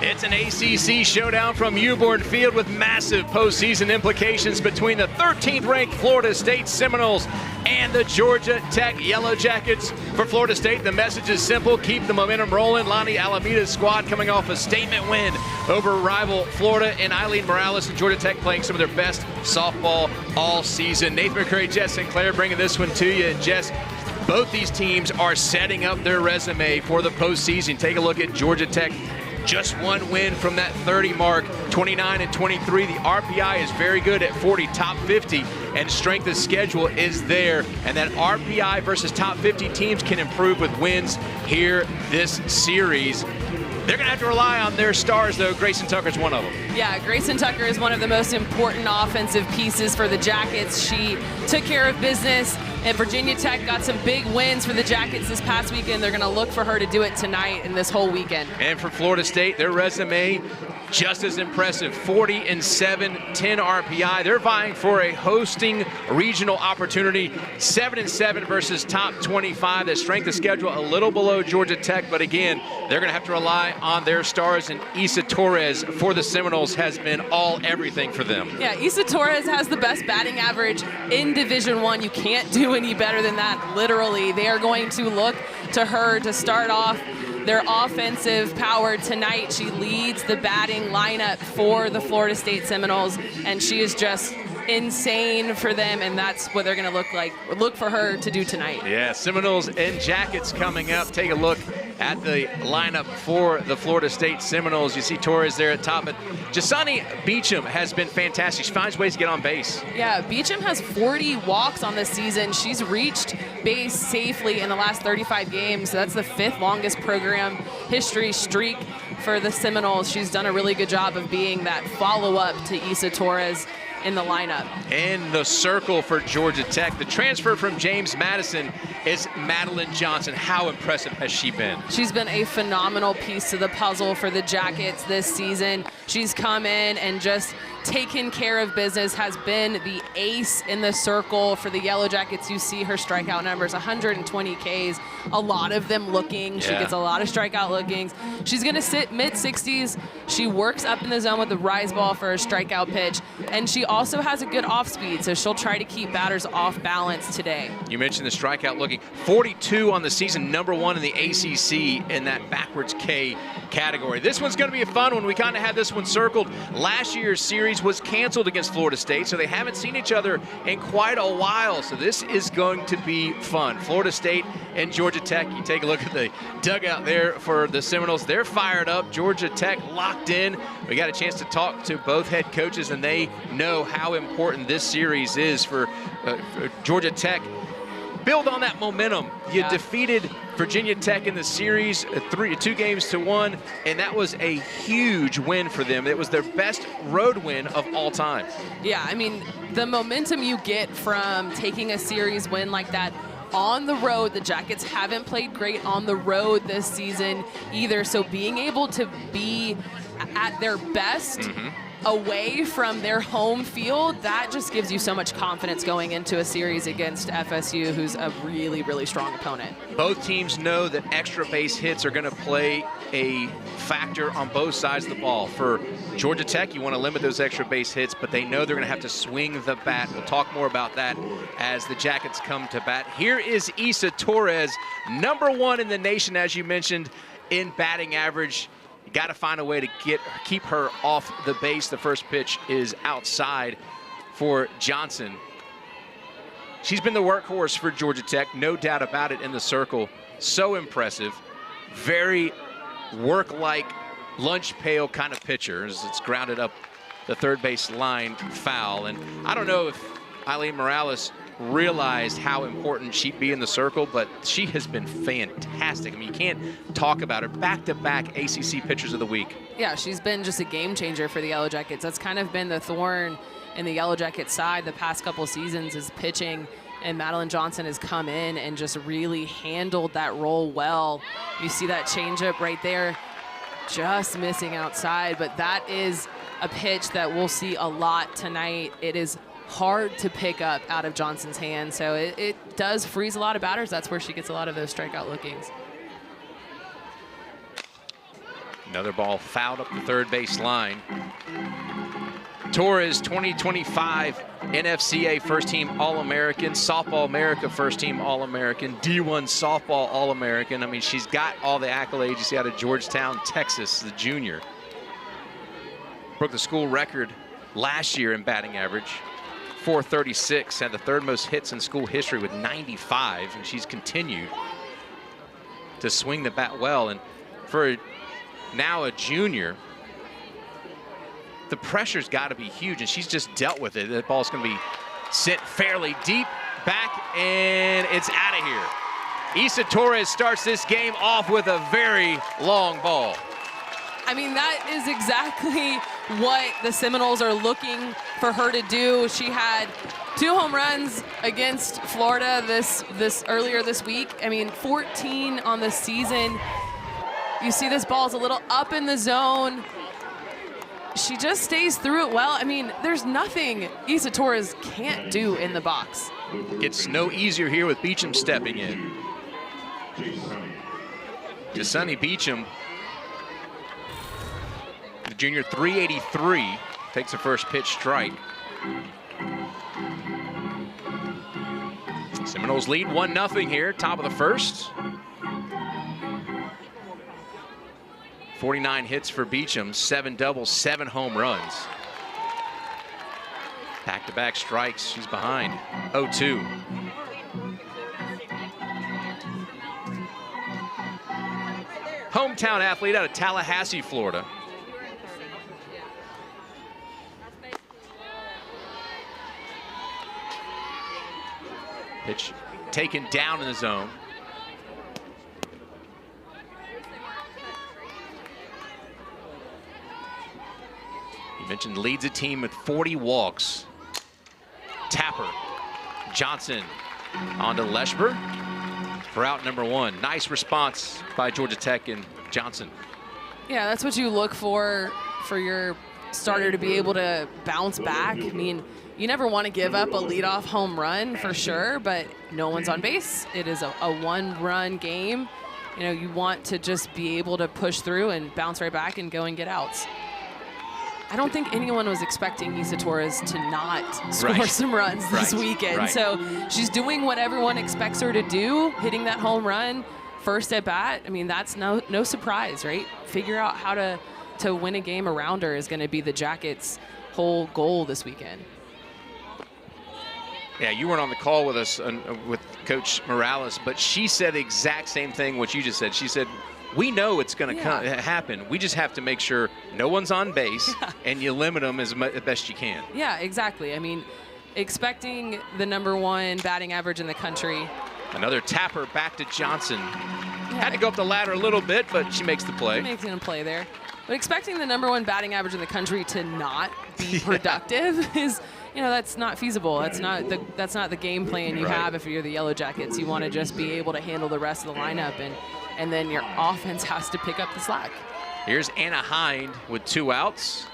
It's an ACC showdown from Uborn Field with massive postseason implications between the 13th-ranked Florida State Seminoles and the Georgia Tech Yellow Jackets. For Florida State, the message is simple: keep the momentum rolling. Lonnie Alameda's squad coming off a statement win over rival Florida, and Eileen Morales and Georgia Tech playing some of their best softball all season. Nathan McCray, Jess Sinclair bringing this one to you. And Jess, both these teams are setting up their resume for the postseason. Take a look at Georgia Tech. Just one win from that 30 mark, 29 and 23. The RPI is very good at 40, top 50, and strength of schedule is there. And that RPI versus top 50 teams can improve with wins here this series. They're going to have to rely on their stars, though. Grayson Tucker's one of them. Yeah, Grayson Tucker is one of the most important offensive pieces for the Jackets. She took care of business, and Virginia Tech got some big wins for the Jackets this past weekend. They're going to look for her to do it tonight and this whole weekend. And for Florida State, their resume just as impressive. 40 and 7, 10 RPI. They're vying for a hosting regional opportunity. 7 and 7 versus top 25. The strength of schedule a little below Georgia Tech, but again, they're going to have to rely on their stars. And Issa Torres for the Seminoles has been everything for them. Yeah, Issa Torres has the best batting average in Division I. You can't do any better than that, literally. They are going to look to her to start off their offensive power tonight. She leads the batting lineup for the Florida State Seminoles, and she is just insane for them, and that's what they're going to look for her to do tonight. Yeah, Seminoles and Jackets coming up. Take a look at the lineup for the Florida State Seminoles. You see Torres there at top, but Jasani Beecham has been fantastic. She finds ways to get on base. Yeah, Beecham has 40 walks on this season. She's reached base safely in the last 35 games. So that's the 5th longest program history streak for the Seminoles. She's done a really good job of being that follow-up to Issa Torres in the lineup. In the circle for Georgia Tech, the transfer from James Madison is Madeline Johnson. How impressive has she been? She's been a phenomenal piece to the puzzle for the Jackets this season. She's come in and just taken care of business, has been the ace in the circle for the Yellow Jackets. You see her strikeout numbers, 120 Ks, a lot of them looking. Yeah. She gets a lot of strikeout lookings. She's going to sit mid-60s. She works up in the zone with the rise ball for a strikeout pitch, and she also has a good off-speed, so she'll try to keep batters off balance today. You mentioned the strikeout looking. 42 on the season, #1 in the ACC in that backwards K category. This one's going to be a fun one. We kind of had this one circled. Last year's series was canceled against Florida State, so they haven't seen each other in quite a while. So this is going to be fun. Florida State and Georgia Tech. You take a look at the dugout there for the Seminoles. They're fired up. Georgia Tech locked in. We got a chance to talk to both head coaches, and they know how important this series is for Georgia Tech. Build on that momentum. You defeated Virginia Tech in the series, 2-1, and that was a huge win for them. It was their best road win of all time. Yeah, I mean, the momentum you get from taking a series win like that on the road, the Jackets haven't played great on the road this season either, so being able to be at their best away from their home field, that just gives you so much confidence going into a series against FSU, who's a really, really strong opponent. Both teams know that extra base hits are going to play a factor on both sides of the ball. For Georgia Tech, you want to limit those extra base hits, but they know they're going to have to swing the bat. We'll talk more about that as the Jackets come to bat. Here is Issa Torres, #1 in the nation, as you mentioned, in batting average. You got to find a way to keep her off the base. The first pitch is outside for Johnson. She's been the workhorse for Georgia Tech, no doubt about it, in the circle. So impressive. Very work-like, lunch pail kind of pitcher. It's grounded up the third base line foul. And I don't know if Eileen Morales realized how important she'd be in the circle, but she has been fantastic. I mean, you can't talk about her. Back-to-back ACC Pitchers of the Week. Yeah, she's been just a game changer for the Yellow Jackets. That's kind of been the thorn in the Yellow Jackets side the past couple seasons is pitching, and Madeline Johnson has come in and just really handled that role well. You see that changeup right there, just missing outside, but that is a pitch that we'll see a lot tonight. It is hard to pick up out of Johnson's hand, so it does freeze a lot of batters. That's where she gets a lot of those strikeout lookings. Another ball fouled up the third base line. Torres, 2025 NFCA First Team All-American, Softball America First Team All-American, D1 Softball All-American. I mean, she's got all the accolades you see out of Georgetown, Texas, the junior. Broke the school record last year in batting average, 436, had the third most hits in school history with 95, and she's continued to swing the bat well. And for now a junior, the pressure's got to be huge, and she's just dealt with it. That ball's going to be sent fairly deep back, and it's out of here. Isa Torres starts this game off with a very long ball. I mean, that is exactly what the Seminoles are looking for her to do. She had 2 home runs against Florida earlier this week. I mean, 14 on the season. You see this ball's a little up in the zone. She just stays through it well. I mean, there's nothing Isa Torres can't do in the box. Gets no easier here with Beecham stepping in. Jasuni Beecham, the junior, 383, takes the first pitch strike. Seminoles lead 1-0 here, top of the first. 49 hits for Beecham, 7 doubles, 7 home runs. Back-to-back strikes, she's behind, 0-2. Hometown athlete out of Tallahassee, Florida. Pitch taken down in the zone. You mentioned leads a team with 40 walks. Tapper, Johnson onto Leschber for out number 1. Nice response by Georgia Tech and Johnson. Yeah, that's what you look for your starter to be able to bounce back. I mean, you never want to give up a leadoff home run for sure, but no one's on base. It is a 1-run game. You know, you want to just be able to push through and bounce right back and go and get outs. I don't think anyone was expecting Isa Torres to not score some runs this weekend. So she's doing what everyone expects her to do, hitting that home run first at bat. I mean, that's no surprise, right? Figure out how to win a game around her is going to be the Jackets' whole goal this weekend. Yeah, you weren't on the call with us with Coach Morales, but she said the exact same thing what you just said. She said, we know it's going to happen. We just have to make sure no one's on base and you limit them as best you can. Yeah, exactly. I mean, expecting the #1 batting average in the country. Another Tapper back to Johnson. Had to go up the ladder a little bit, but she makes the play. Making a play there. But expecting the #1 batting average in the country to not be productive is, you know, that's not feasible. That's not the game plan you have if you're the Yellow Jackets. You want to just be able to handle the rest of the lineup, and then your offense has to pick up the slack. Here's Anna Hind with 2 outs.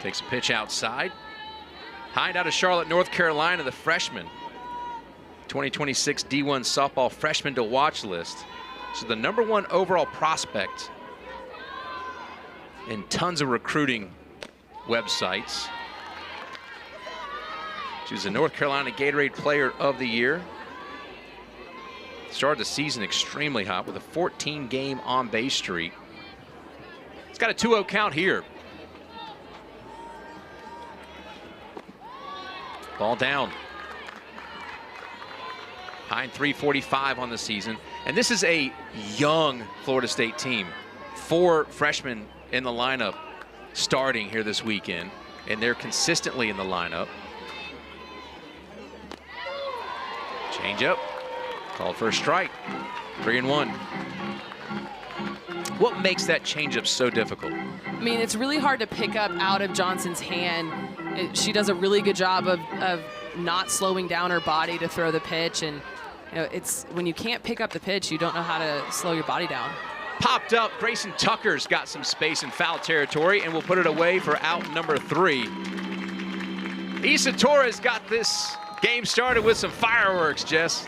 Takes a pitch outside. Hind out of Charlotte, North Carolina, the freshman. 2026 D1 softball freshman to watch list. So the #1 overall prospect in tons of recruiting websites. She was the North Carolina Gatorade Player of the Year. Started the season extremely hot with a 14-game on-base streak. It's got a 2-0 count here. Ball down. Hind 345 on the season. And this is a young Florida State team. 4 freshmen in the lineup starting here this weekend, and they're consistently in the lineup. Change up, called for a strike, 3-1. What makes that changeup so difficult? I mean, it's really hard to pick up out of Johnson's hand. She does a really good job of not slowing down her body to throw the pitch, and you know, it's when you can't pick up the pitch, you don't know how to slow your body down. Popped up, Grayson Tucker's got some space in foul territory, and will put it away for out number 3. Isa Torres got this game started with some fireworks, Jess.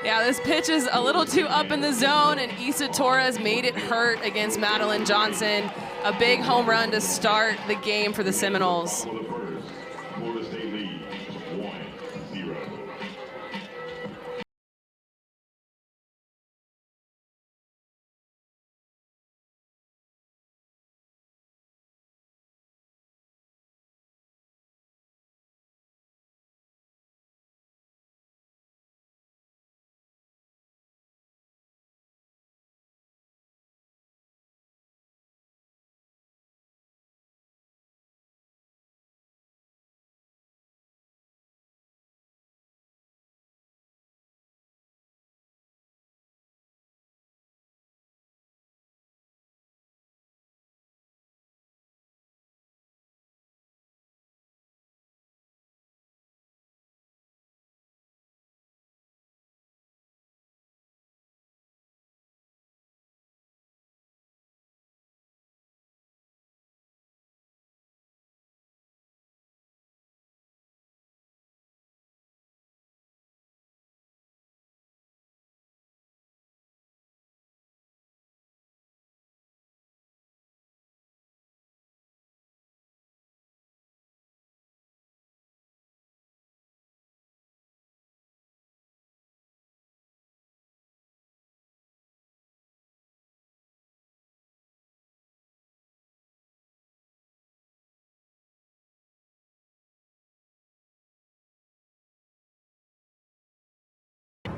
Yeah, this pitch is a little too up in the zone, and Issa Torres made it hurt against Madeline Johnson. A big home run to start the game for the Seminoles. Florida State leads 1-0.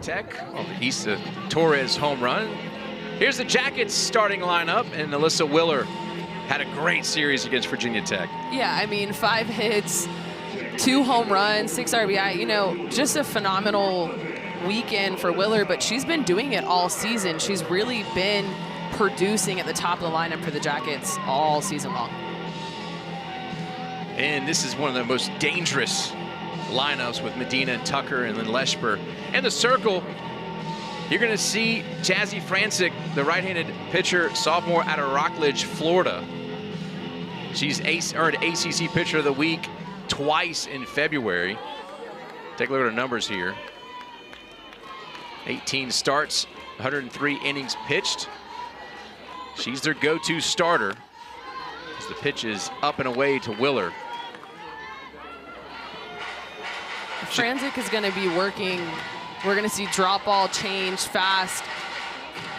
Tech on the Issa Torres home run. Here's the Jackets starting lineup, and Alyssa Willer had a great series against Virginia Tech. Yeah, I mean, 5 hits, 2 home runs, 6 RBI. You know, just a phenomenal weekend for Willer, but she's been doing it all season. She's really been producing at the top of the lineup for the Jackets all season long. And this is one of the most dangerous lineups with Medina and Tucker and then Lesper. And the circle, you're going to see Jazzy Francic, the right-handed pitcher, sophomore out of Rockledge, Florida. She's earned ACC Pitcher of the Week twice in February. Take a look at her numbers here. 18 starts, 103 innings pitched. She's their go-to starter as the pitch is up and away to Willer. Franzik is going to be working. We're going to see drop ball change fast.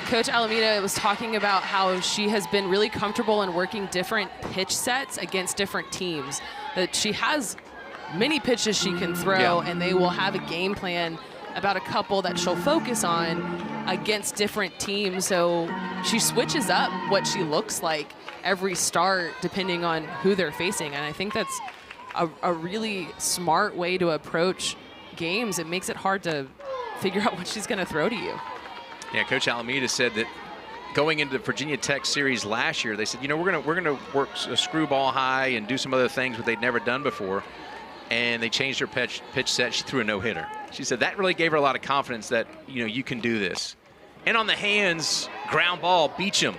Coach Alameda was talking about how she has been really comfortable in working different pitch sets against different teams. That she has many pitches she can throw, and they will have a game plan about a couple that she'll focus on against different teams. So she switches up what she looks like every start depending on who they're facing. And I think that's a really smart way to approach games. It makes it hard to figure out what she's going to throw to you. Yeah, Coach Alameda said that going into the Virginia Tech series last year, they said, you know, we're gonna work a screwball high and do some other things that they'd never done before. And they changed her pitch set. She threw a no-hitter. She said that really gave her a lot of confidence that, you know, you can do this. And on the hands, ground ball, Beecham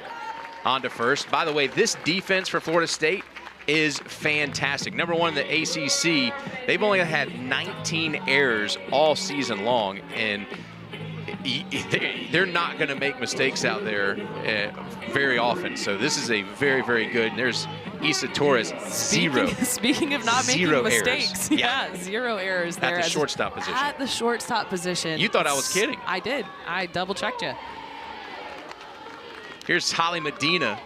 onto first. By the way, this defense for Florida State is fantastic. Number one in the ACC. They've only had 19 errors all season long, and they're not going to make mistakes out there very often. So this is a very, very good. There's Issa Torres, zero. Speaking of not making mistakes, errors. yeah, 0 errors there. At the shortstop position. At the shortstop position. You thought I was kidding. I did. I double-checked you. Here's Holly Medina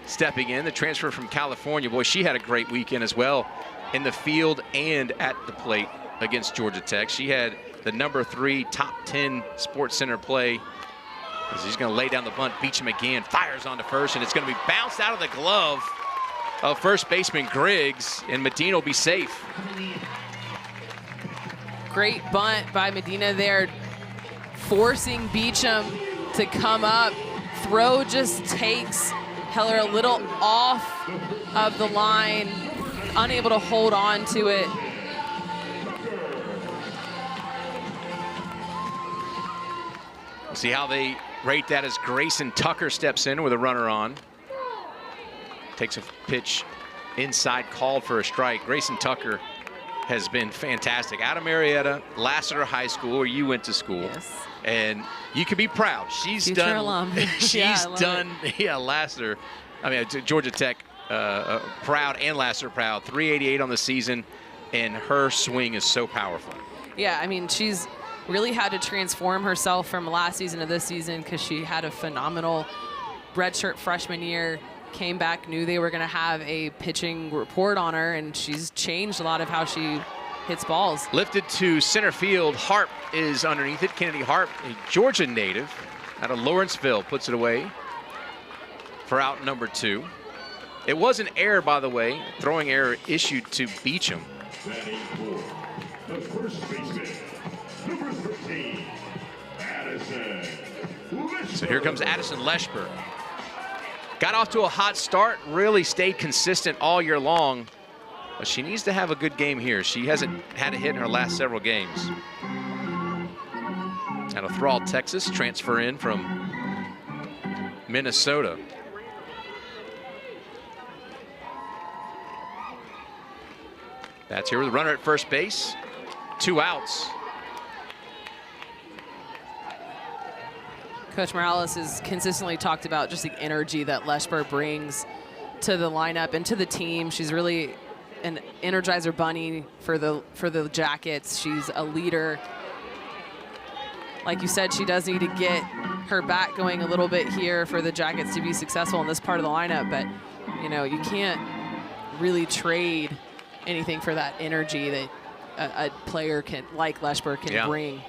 stepping in, the transfer from California. Boy, she had a great weekend as well in the field and at the plate against Georgia Tech. She had the number 3 top 10 Sports Center play. He's going to lay down the bunt, Beecham again, fires onto first, and it's going to be bounced out of the glove of first baseman Griggs, and Medina will be safe. Great bunt by Medina there, forcing Beecham to come up. Throw just takes Heller a little off of the line, unable to hold on to it. We'll see how they rate that as Grayson Tucker steps in with a runner on. Takes a pitch inside, called for a strike. Grayson Tucker has been fantastic. Out of Marietta, Lassiter High School, where you went to school. Yes. And you can be proud. She's Future done. alum. She's Yeah, I love done. Yeah, Lassiter. I mean, Georgia Tech proud and Lassiter proud. 388 on the season, and her swing is so powerful. Yeah, I mean, she's really had to transform herself from last season to this season because she had a phenomenal redshirt freshman year. Came back, knew they were going to have a pitching report on her, and she's changed a lot of how she hits balls. Lifted to center field. Harp is underneath it. Kennedy Harp, a Georgia native out of Lawrenceville, puts it away for out number 2. It was an error, by the way, throwing error issued to Beecham. Batting for the first baseman, number 13, Addison Leshberg. So here comes Addison Leshberg. Got off to a hot start, really stayed consistent all year long, but she needs to have a good game here. She hasn't had a hit in her last several games. Out of Thrall, Texas, transfer in from Minnesota. That's here with a runner at first base. 2 outs. Coach Morales has consistently talked about just the energy that Leshberg brings to the lineup and to the team. She's really an energizer bunny for the Jackets. She's a leader. Like you said, she does need to get her bat going a little bit here for the Jackets to be successful in this part of the lineup. But, you know, you can't really trade anything for that energy that a player like Leshberg can bring.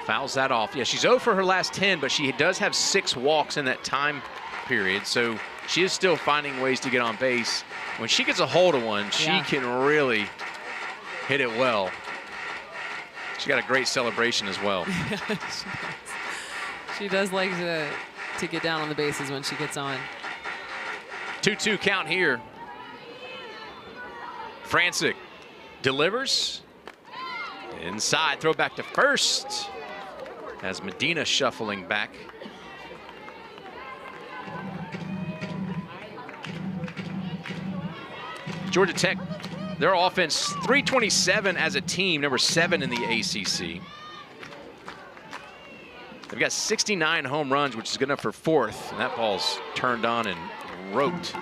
Fouls that off. Yeah, she's 0 for her last 10, but she does have 6 walks in that time period, so she is still finding ways to get on base. When she gets a hold of one, she can really hit it well. She got a great celebration as well. She does like to get down on the bases when she gets on. 2-2 count here. Francic delivers. Inside, throw back to first. As Medina shuffling back. Georgia Tech, their offense, 327 as a team, number 7 in the ACC. They've got 69 home runs, which is good enough for 4th, and that ball's turned on and roped.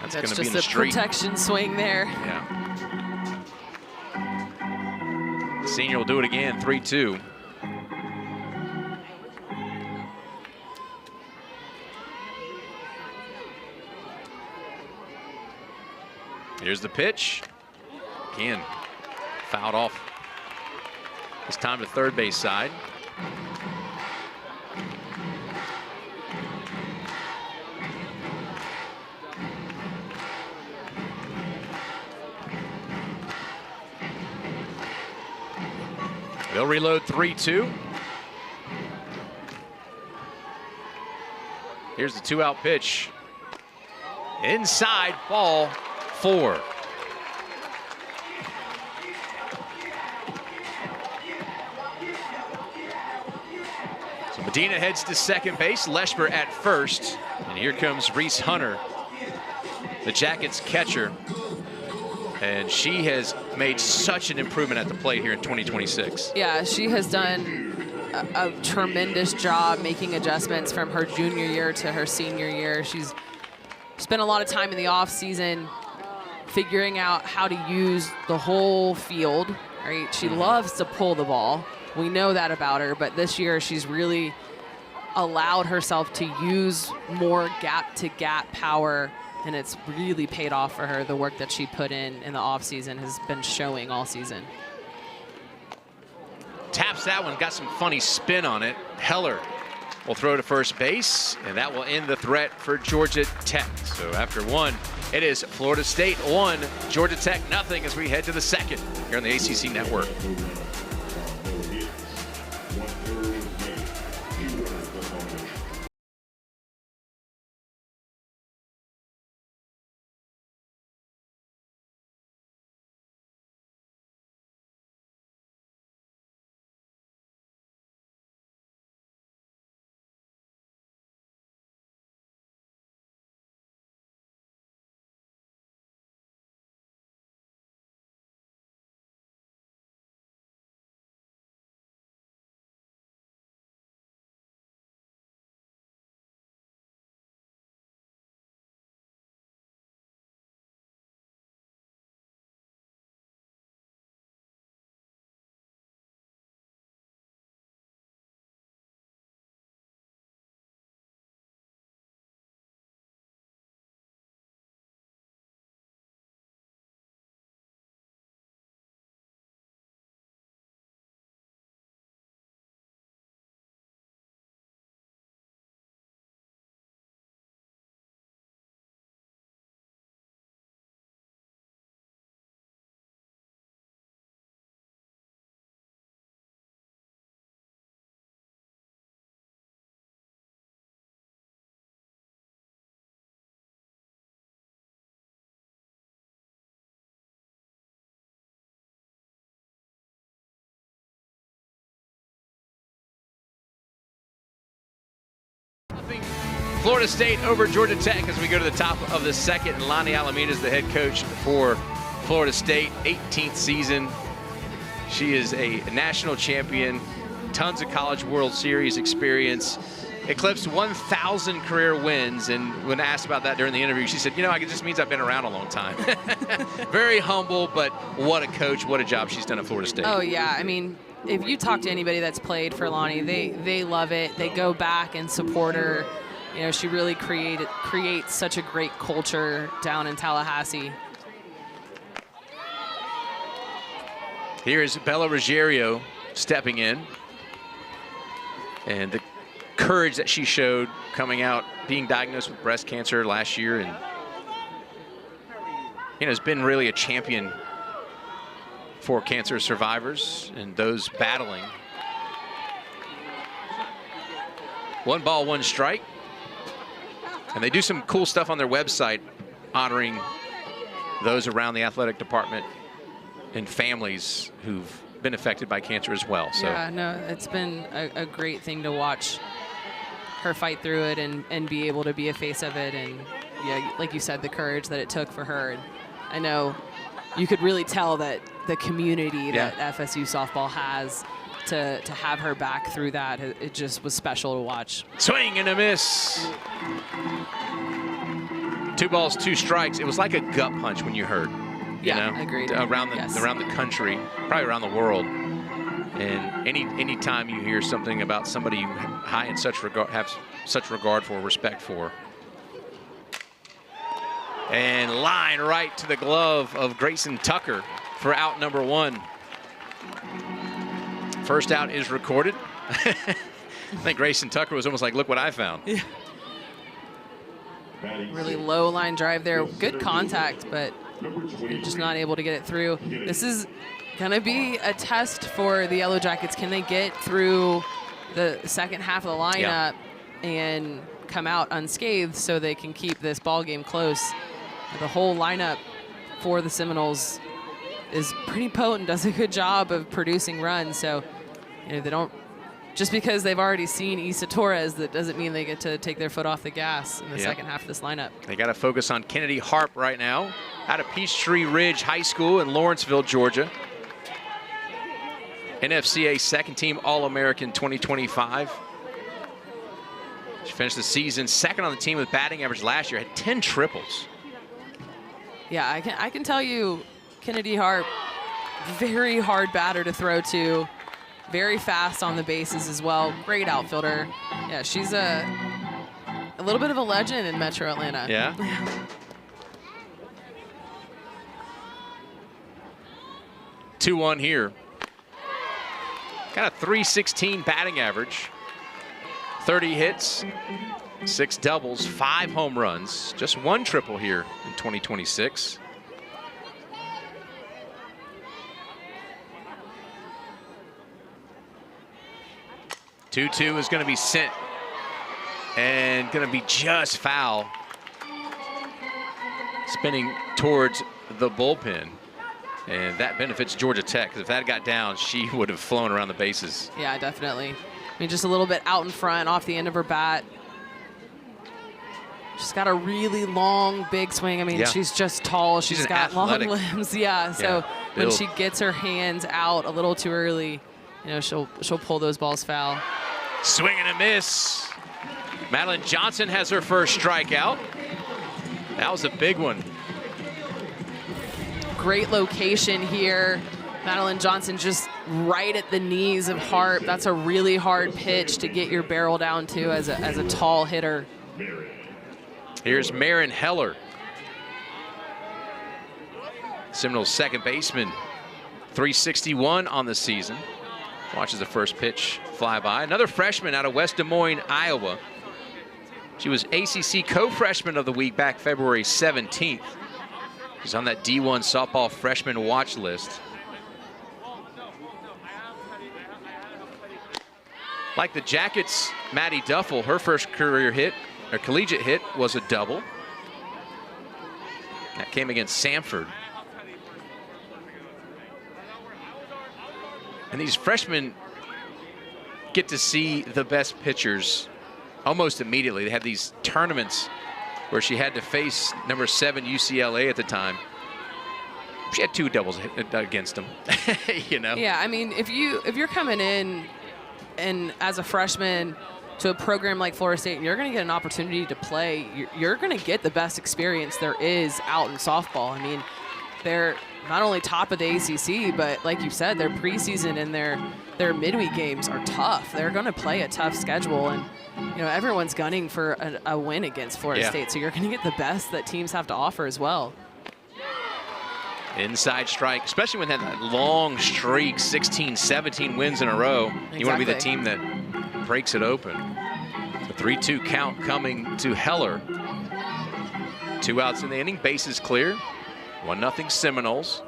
That's going to be in the street. Just a protection swing there. Yeah. Senior will do it again, 3-2. Here's the pitch. Again, fouled off. It's time to third base side. They'll reload 3-2. Here's the 2-out pitch. Inside, ball 4. So Medina heads to second base, Leshberg at first. And here comes Reese Hunter, the Jackets catcher. And she has made such an improvement at the plate here in 2026. Yeah, she has done a tremendous job making adjustments from her junior year to her senior year. She's spent a lot of time in the off season figuring out how to use the whole field, right? She loves to pull the ball. We know that about her, but this year she's really allowed herself to use more gap-to-gap power, and it's really paid off for her. The work that she put in the offseason has been showing all season. Taps that one, got some funny spin on it. Heller will throw to first base, and that will end the threat for Georgia Tech. So after 1, it is Florida State 1, Georgia Tech 0 as we head to the second here on the ACC Network. Florida State over Georgia Tech as we go to the top of the second. Lonnie Alameda is the head coach for Florida State, 18th season. She is a national champion, tons of College World Series experience, eclipsed 1,000 career wins. And when asked about that during the interview, she said, it just means I've been around a long time. Very humble, but what a coach, what a job she's done at Florida State. Oh, yeah. I mean, if you talk to anybody that's played for Lonnie, they love it. They go back and support her. She really creates such a great culture down in Tallahassee. Here is Bella Ruggiero stepping in. And the courage that she showed coming out, being diagnosed with breast cancer last year, and has been really a champion for cancer survivors and those battling. 1 ball, 1 strike. And they do some cool stuff on their website honoring those around the athletic department and families who've been affected by cancer as well. So yeah, no, it's been a great thing to watch her fight through it and be able to be a face of it. And yeah, like you said, the courage that it took for her. And I know you could really tell that the community that FSU softball has to have her back through that, it just was special to watch. Swing and a miss. 2 balls, 2 strikes. It was like a gut punch when you heard. Agreed. Around the country, probably around the world. And any time you hear something about somebody you have such regard for, respect for. And line right to the glove of Grayson Tucker for out number 1. First out is recorded. I think Grayson Tucker was almost like, look what I found. Yeah. Really low line drive there. Good contact, but just not able to get it through. This is going to be a test for the Yellow Jackets. Can they get through the second half of the lineup and come out unscathed so they can keep this ball game close? The whole lineup for the Seminoles is pretty potent, does a good job of producing runs. So, they don't, just because they've already seen Issa Torres, that doesn't mean they get to take their foot off the gas in the second half of this lineup. They got to focus on Kennedy Harp right now, out of Peachtree Ridge High School in Lawrenceville, Georgia. NFCA second team All-American 2025. She finished the season second on the team with batting average last year, had 10 triples. Yeah, I can tell you, Kennedy Harp, very hard batter to throw to, very fast on the bases as well. Great outfielder. Yeah, she's a little bit of a legend in Metro Atlanta. Yeah. 2-1 here. Got a .316 batting average. 30 hits, 6 doubles, 5 home runs, just 1 triple here in 2026. Two-two is going to be sent and going to be just foul. Spinning towards the bullpen. And that benefits Georgia Tech, because if that got down, she would have flown around the bases. Yeah, definitely. I mean, just a little bit out in front, off the end of her bat. She's got a really long, big swing. I mean, she's just tall. She's got athletic. long limbs. Yeah, so when she gets her hands out a little too early, she'll pull those balls foul. Swing and a miss. Madeline Johnson has her first strikeout. That was a big one. Great location here. Madeline Johnson just right at the knees of Harp. That's a really hard pitch to get your barrel down to as a tall hitter. Here's Marin Heller. Seminoles second baseman, .361 on the season. Watches the first pitch fly by. Another freshman out of West Des Moines, Iowa. She was ACC co-freshman of the week back February 17th. She's on that D1 softball freshman watch list. Like the Jackets, Maddie Duffel, her first career hit, or collegiate hit, was a double. That came against Samford. And these freshmen get to see the best pitchers almost immediately. They had these tournaments where she had to face number 7 UCLA at the time. She had 2 doubles against them, you know? Yeah, I mean, if you're coming in and as a freshman to a program like Florida State and you're going to get an opportunity to play, you're going to get the best experience there is out in softball. I mean, they're not only top of the ACC, but like you said, their preseason and their midweek games are tough. They're going to play a tough schedule, and you know everyone's gunning for a win against Florida State, so you're going to get the best that teams have to offer as well. Inside strike, especially when that long streak, 16, 17 wins in a row. Exactly. You want to be the team that breaks it open. The 3-2 count coming to Heller. 2 outs in the inning, bases clear. 1-0 Seminoles.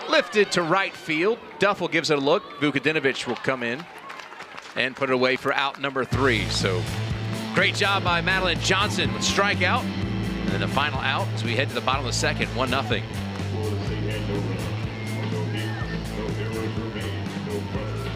Lifted to right field. Duffel gives it a look. Vukadinovic will come in and put it away for out number 3. So great job by Madeline Johnson with strikeout. And then the final out as we head to the bottom of the second, 1-0. Florida State had no runs, no hits, no errors remain, no runners.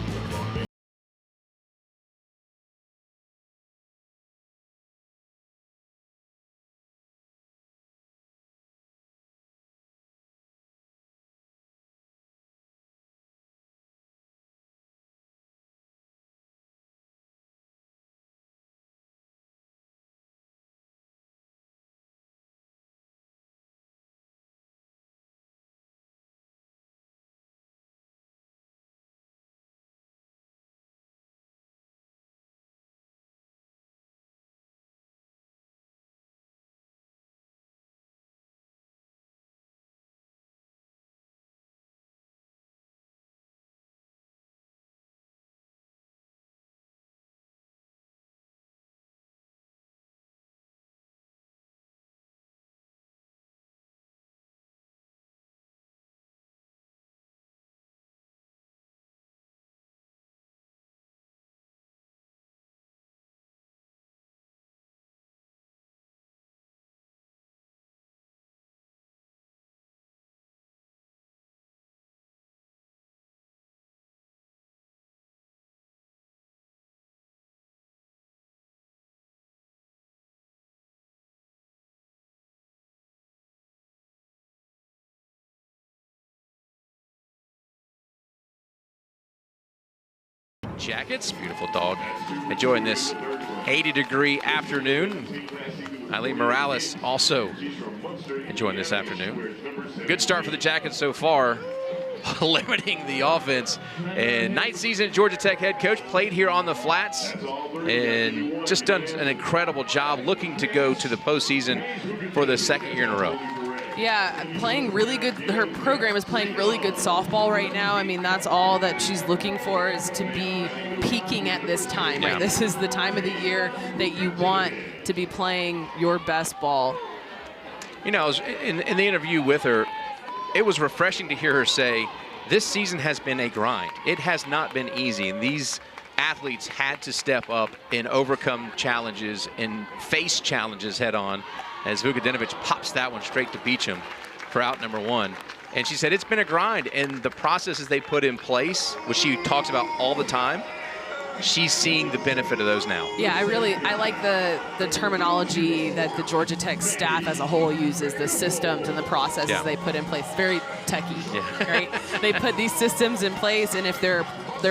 Jackets, beautiful dog, enjoying this 80-degree afternoon. Eileen Morales also enjoying this afternoon. Good start for the Jackets so far, limiting the offense. And 9th season Georgia Tech head coach, played here on the flats and just done an incredible job, looking to go to the postseason for the 2nd year in a row. Yeah, playing really good. Her program is playing really good softball right now. I mean, that's all that she's looking for, is to be peaking at this time. Right? This is the time of the year that you want to be playing your best ball. You know, in the interview with her, it was refreshing to hear her say, this season has been a grind. It has not been easy, and these athletes had to step up and overcome challenges and face challenges head on, as Vukadinovic pops that one straight to Beecham for out number 1. And she said it's been a grind, and the processes they put in place, which she talks about all the time, she's seeing the benefit of those now. Yeah, I like the terminology that the Georgia Tech staff as a whole uses, the systems and the processes they put in place. Very techie, right? They put these systems in place, and if their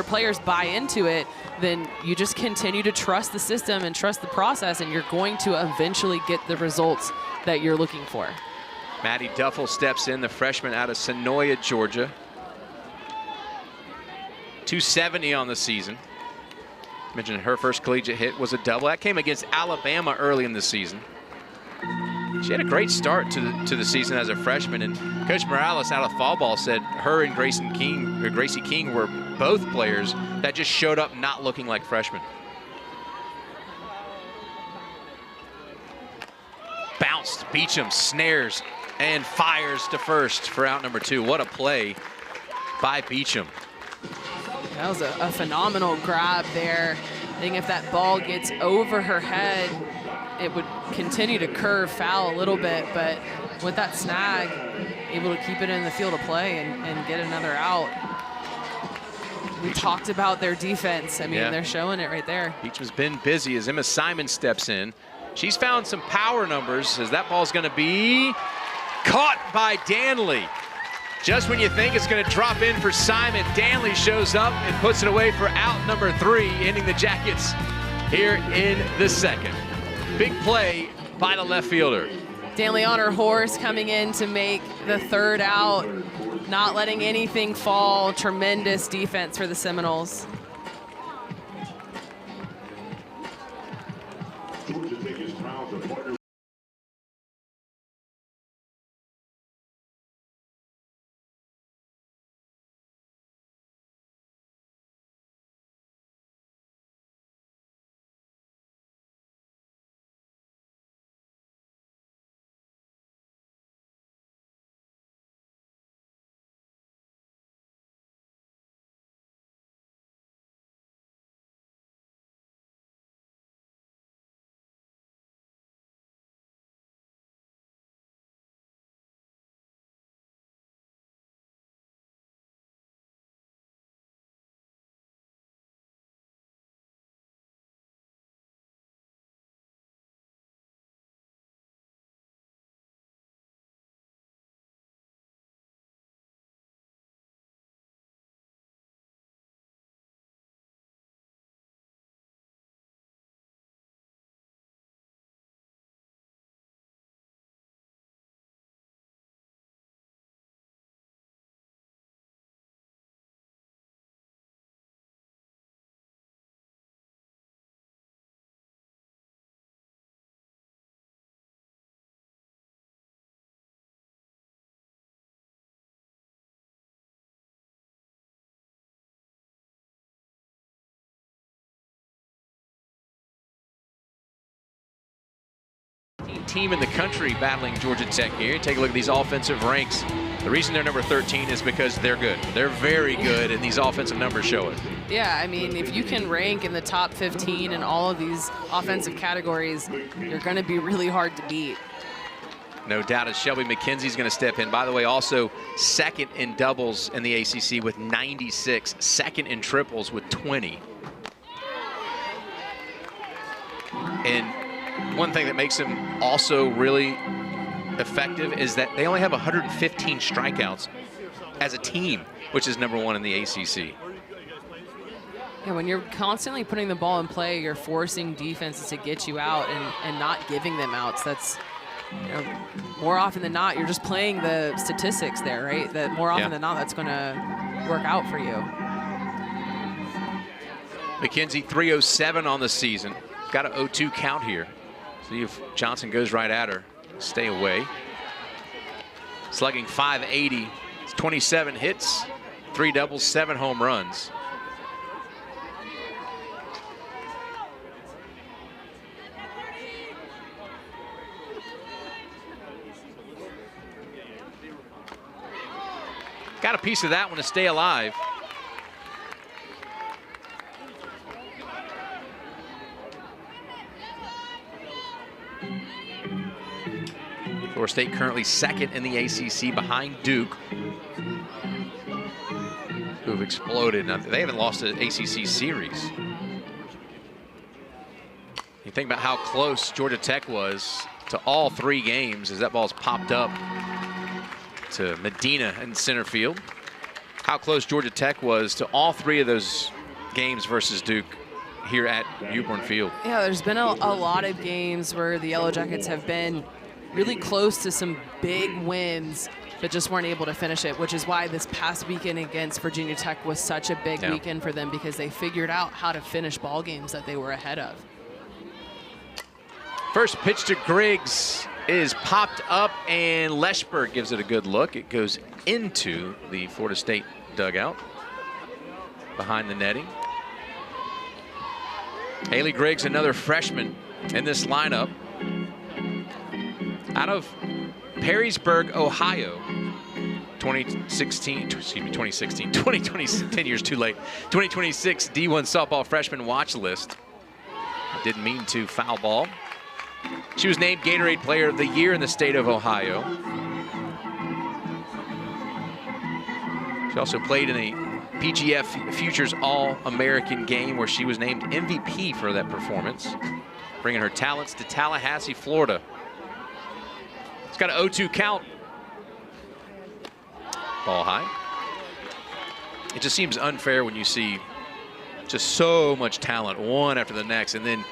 players buy into it, then you just continue to trust the system and trust the process, and you're going to eventually get the results that you're looking for. Maddie Duffel steps in, the freshman out of Senoia, Georgia. 270 on the season. Mentioned her first collegiate hit was a double. That came against Alabama early in the season. She had a great start to the season as a freshman, and Coach Morales out of fall ball said her and Gracie King were both players that just showed up not looking like freshmen. Bounced, Beecham snares and fires to first for out number 2. What a play by Beecham. That was a phenomenal grab there. I think if that ball gets over her head, it would continue to curve foul a little bit, but with that snag, able to keep it in the field of play and get another out. We talked about their defense. I mean, they're showing it right there. Beecham's been busy as Emma Simon steps in. She's found some power numbers as that ball's going to be caught by Danley. Just when you think it's going to drop in for Simon, Danley shows up and puts it away for out number 3, ending the Jackets here in the second. Big play by the left fielder. Danley on her horse coming in to make the 3rd out, not letting anything fall. Tremendous defense for the Seminoles. Georgia Tech is proud to partner. Team in the country battling Georgia Tech here. Take a look at these offensive ranks. The reason they're number 13 is because they're good. They're very good, and these offensive numbers show it. Yeah, I mean, if you can rank in the top 15 in all of these offensive categories, you're going to be really hard to beat. No doubt as Shelby McKenzie's going to step in. By the way, also second in doubles in the ACC with 96, second in triples with 20. And one thing that makes them also really effective is that they only have 115 strikeouts as a team, which is number 1 in the ACC. Yeah, when you're constantly putting the ball in play, you're forcing defenses to get you out and not giving them outs. That's, you know, more often than not, you're just playing the statistics there, right? That more often than not, that's going to work out for you. McKenzie 307 on the season. Got an 0-2 count here. See if Johnson goes right at her. Stay away. Slugging .580. 27 hits, 3 doubles, 7 home runs. Got a piece of that one to stay alive. Florida State currently second in the ACC behind Duke, who have exploded. Now, they haven't lost an ACC series. You think about how close Georgia Tech was to all 3 games as that ball's popped up to Medina in center field. How close Georgia Tech was to all 3 of those games versus Duke here at Newborn Field. Yeah, there's been a lot of games where the Yellow Jackets have been really close to some big wins, but just weren't able to finish it, which is why this past weekend against Virginia Tech was such a big weekend for them, because they figured out how to finish ball games that they were ahead of. First pitch to Griggs is popped up, and Leshberg gives it a good look. It goes into the Florida State dugout behind the netting. Haley Griggs, another freshman in this lineup, out of Perrysburg, Ohio. 2016, 10 years too late. 2026 D1 softball freshman watch list. Didn't mean to foul ball. She was named Gatorade Player of the Year in the state of Ohio. She also played in a PGF Futures All-American game where she was named MVP for that performance, bringing her talents to Tallahassee, Florida. It's got an 0-2 count. Ball high. It just seems unfair when you see just so much talent, one after the next, and then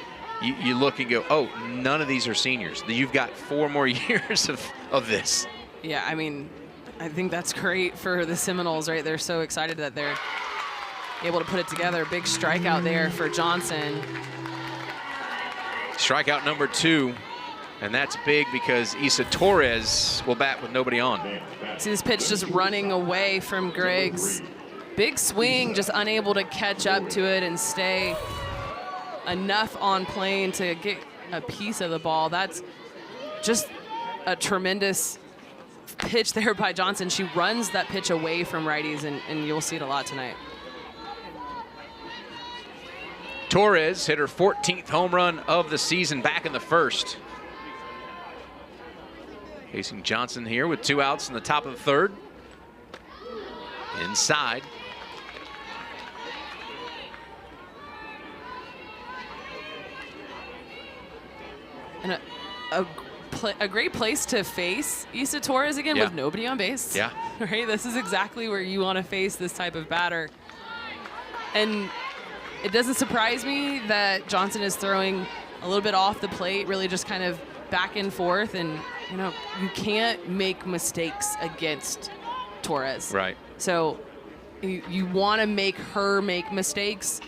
you look and go, oh, none of these are seniors. You've got 4 more years of this. Yeah, I mean, I think that's great for the Seminoles, right? They're so excited that they're able to put it together. Big strikeout there for Johnson. Strikeout number 2, and that's big because Issa Torres will bat with nobody on. See this pitch just running away from Griggs. Big swing, just unable to catch up to it and stay enough on plane to get a piece of the ball. That's just a tremendous pitch there by Johnson. She runs that pitch away from righties, and you'll see it a lot tonight. Torres hit her 14th home run of the season back in the first. Facing Johnson here with 2 outs in the top of the third. Inside. And a great place to face Issa Torres again with nobody on base. Yeah. Right? This is exactly where you want to face this type of batter. And it doesn't surprise me that Johnson is throwing a little bit off the plate, really just kind of back and forth. And, you know, you can't make mistakes against Torres. Right. So you want to make her make mistakes.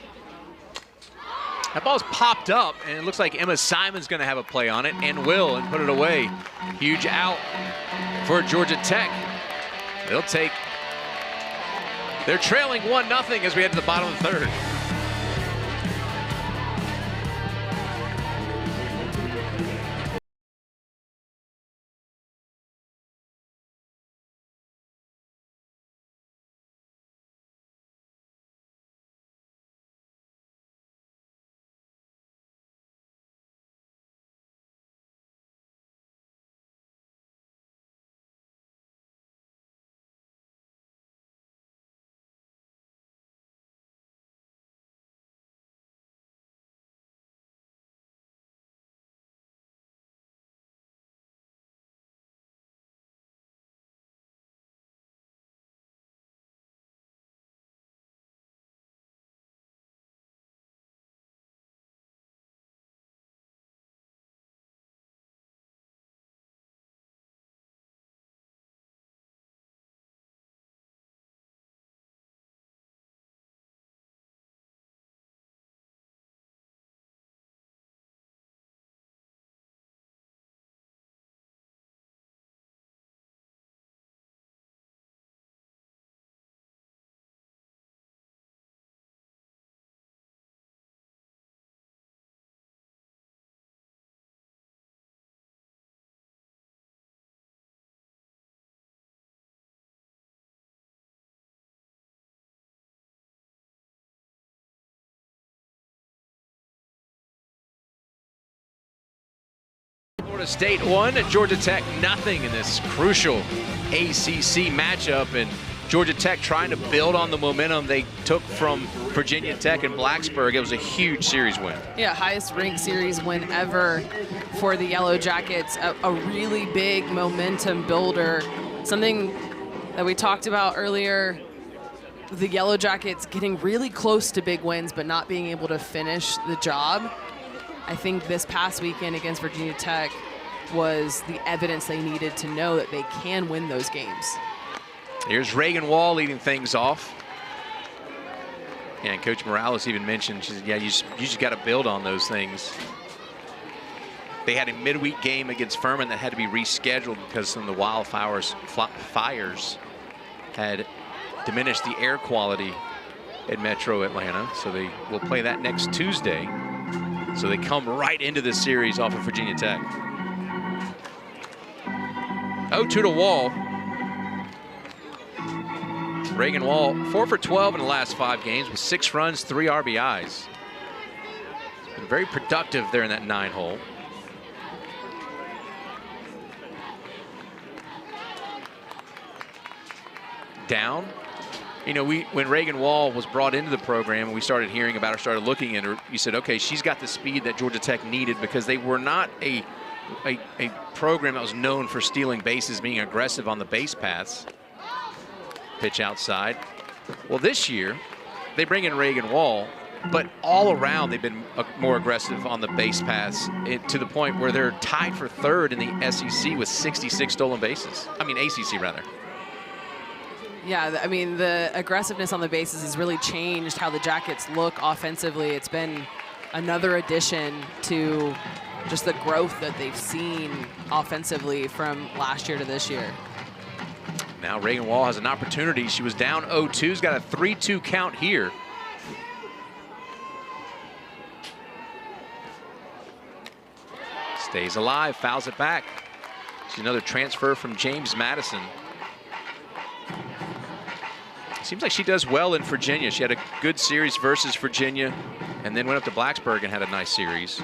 That ball's popped up, and it looks like Emma Simon's going to have a play on it, and will, and put it away. Huge out for Georgia Tech. They're trailing 1-0 as we head to the bottom of the third. Florida State 1, Georgia Tech nothing in this crucial ACC matchup, and Georgia Tech trying to build on the momentum they took from Virginia Tech and Blacksburg. It was a huge series win. Yeah, highest ranked series win ever for the Yellow Jackets. A really big momentum builder. Something that we talked about earlier, the Yellow Jackets getting really close to big wins but not being able to finish the job. I think this past weekend against Virginia Tech was the evidence they needed to know that they can win those games. Here's Reagan Wall leading things off. And Coach Morales even mentioned, she said, yeah, you just got to build on those things. They had a midweek game against Furman that had to be rescheduled because some of the wildfires had diminished the air quality at Metro Atlanta. So they will play that next Tuesday. So they come right into this series off of Virginia Tech. 0-2 to Wall. Reagan Wall, 4 for 12 in the last 5 games with 6 runs, 3 RBIs. Been very productive there in that 9-hole. Down You know, when Reagan Wall was brought into the program and we started hearing about her, started looking at her, you said, okay, she's got the speed that Georgia Tech needed, because they were not a program that was known for stealing bases, being aggressive on the base paths. Pitch outside. Well, this year, they bring in Reagan Wall, but all around they've been more aggressive on the base paths, to the point where they're tied for third in the SEC with 66 stolen bases. I mean, ACC rather. Yeah, I mean, the aggressiveness on the bases has really changed how the Jackets look offensively. It's been another addition to just the growth that they've seen offensively from last year to this year. Now Reagan Wall has an opportunity. She was down 0-2, has got a 3-2 count here. Stays alive, fouls it back. She's another transfer from James Madison. Seems like she does well in Virginia. She had a good series versus Virginia, and then went up to Blacksburg and had a nice series.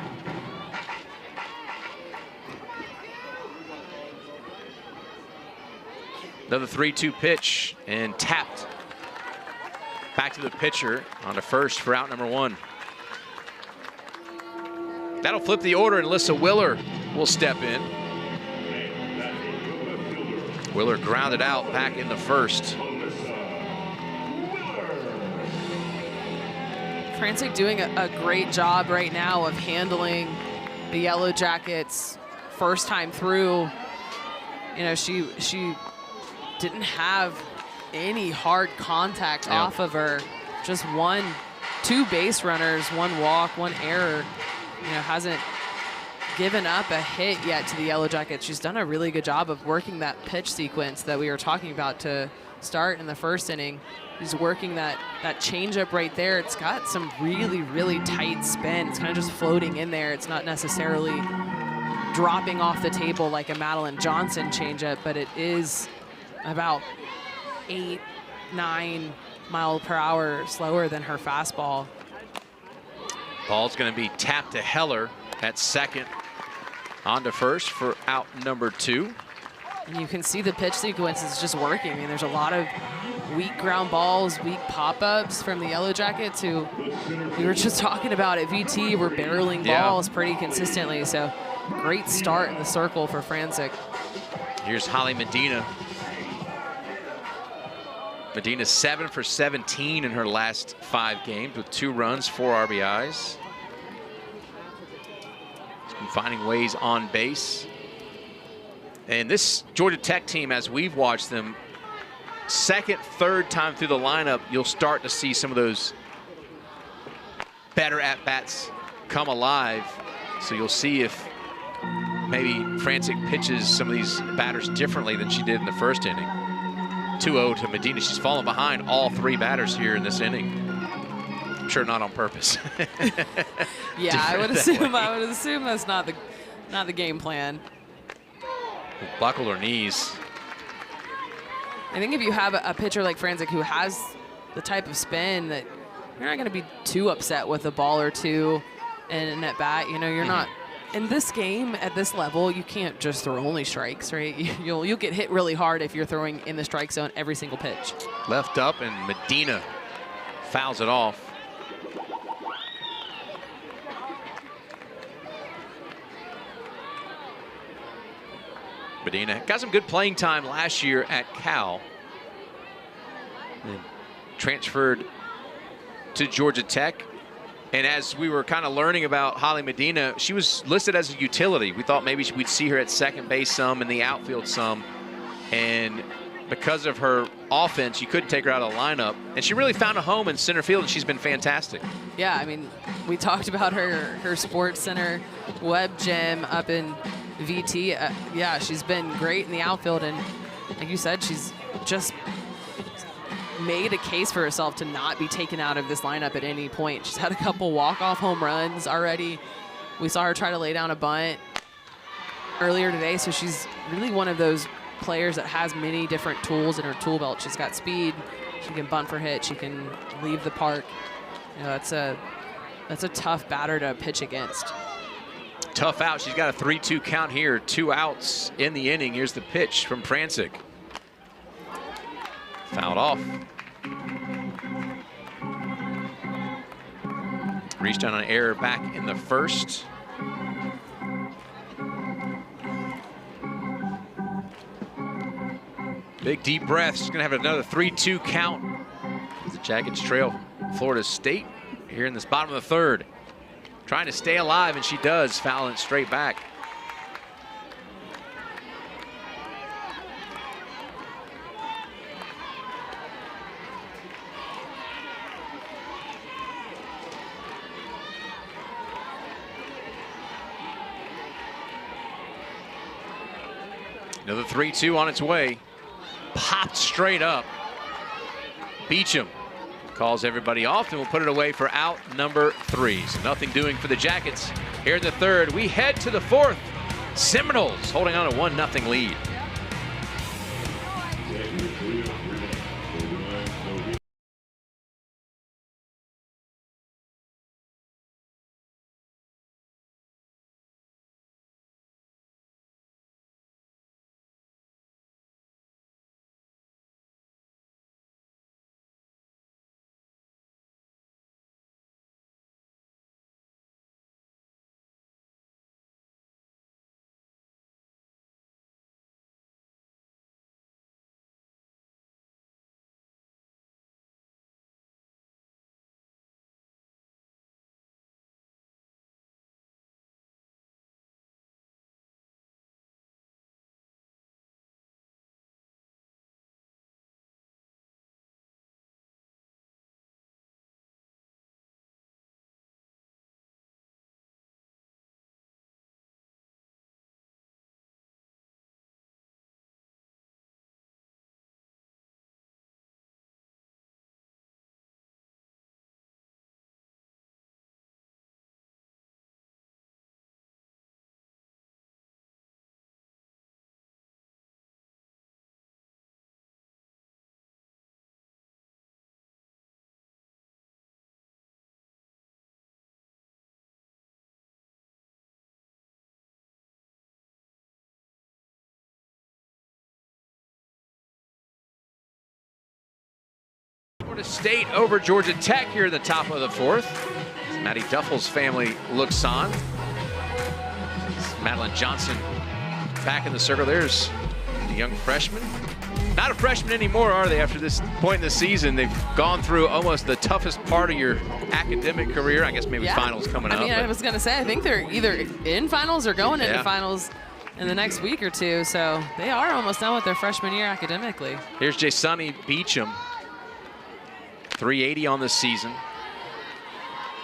Another 3-2 pitch, and tapped back to the pitcher on the first for out number 1. That'll flip the order, and Alyssa Willer will step in. Willer grounded out back in the first. Franczyk doing a great job right now of handling the Yellow Jackets first time through. You know, she didn't have any hard contact off of her. Just 2 base runners, 1 walk, 1 error. You know, hasn't given up a hit yet to the Yellow Jackets. She's done a really good job of working that pitch sequence that we were talking about to start in the first inning. She's working that changeup right there. It's got some really, really tight spin. It's kind of just floating in there. It's not necessarily dropping off the table like a Madeline Johnson changeup, but it is about 8-9 mile per hour slower than her fastball. Ball's going to be tapped to Heller at second. On to first for out number 2. And you can see the pitch sequence is just working. I mean, there's a lot of weak ground balls, weak pop-ups from the Yellow Jackets, who we were just talking about at VT were barreling balls pretty consistently. So great start in the circle for Franczyk. Here's Holly Medina. Medina 7 for 17 in her last 5 games with 2 runs, 4 RBIs. She's been finding ways on base. And this Georgia Tech team, as we've watched them, second, third time through the lineup, you'll start to see some of those better at-bats come alive. So you'll see if maybe Franczyk pitches some of these batters differently than she did in the first inning. 2-0 to Medina. She's fallen behind all 3 batters here in this inning. I'm sure not on purpose. Yeah, I would assume that's not the game plan. Buckled her knees. I think if you have a pitcher like Franczyk who has the type of spin that you're not going to be too upset with a ball or 2 in an at bat. You know, you're not in this game at this level. You can't just throw only strikes, right? You'll get hit really hard if you're throwing in the strike zone every single pitch. Left up, and Medina fouls it off. Medina got some good playing time last year at Cal. And transferred to Georgia Tech. And as we were kind of learning about Holly Medina, she was listed as a utility. We thought maybe we'd see her at second base some, in the outfield some. And because of her offense, you couldn't take her out of the lineup. And she really found a home in center field, and she's been fantastic. Yeah, I mean, we talked about her Sports Center web gym up in VT. Yeah, she's been great in the outfield, and like you said, she's just made a case for herself to not be taken out of this lineup at any point. She's had a couple walk-off home runs already. We saw her try to lay down a bunt earlier today, so she's really one of those players that has many different tools in her tool belt. She's got speed, she can bunt for hit, she can leave the park. You know, that's a tough batter to pitch against. Tough out. She's got a 3-2 count here. 2 outs in the inning. Here's the pitch from Franczyk. Fouled off. Reached on an error back in the first. Big deep breath. She's gonna have another 3-2 count. The Jackets trail Florida State here in this bottom of the third. Trying to stay alive, and she does, fouling it straight back. Another 3-2 on its way. Popped straight up. Beecham calls everybody off, and we'll put it away for out number 3. So nothing doing for the Jackets here in the third. We head to the fourth. Seminoles holding on a 1-0 lead. Florida State over Georgia Tech here in the top of the fourth. As Maddie Duffel's family looks on. Madeline Johnson back in the circle. There's the young freshman. Not a freshman anymore, are they, after this point in the season? They've gone through almost the toughest part of your academic career. I guess maybe finals coming up. I was going to say, I think they're either in finals or going into finals in the next week or two. So they are almost done with their freshman year academically. Here's Jasunni Beecham. 380 on the season.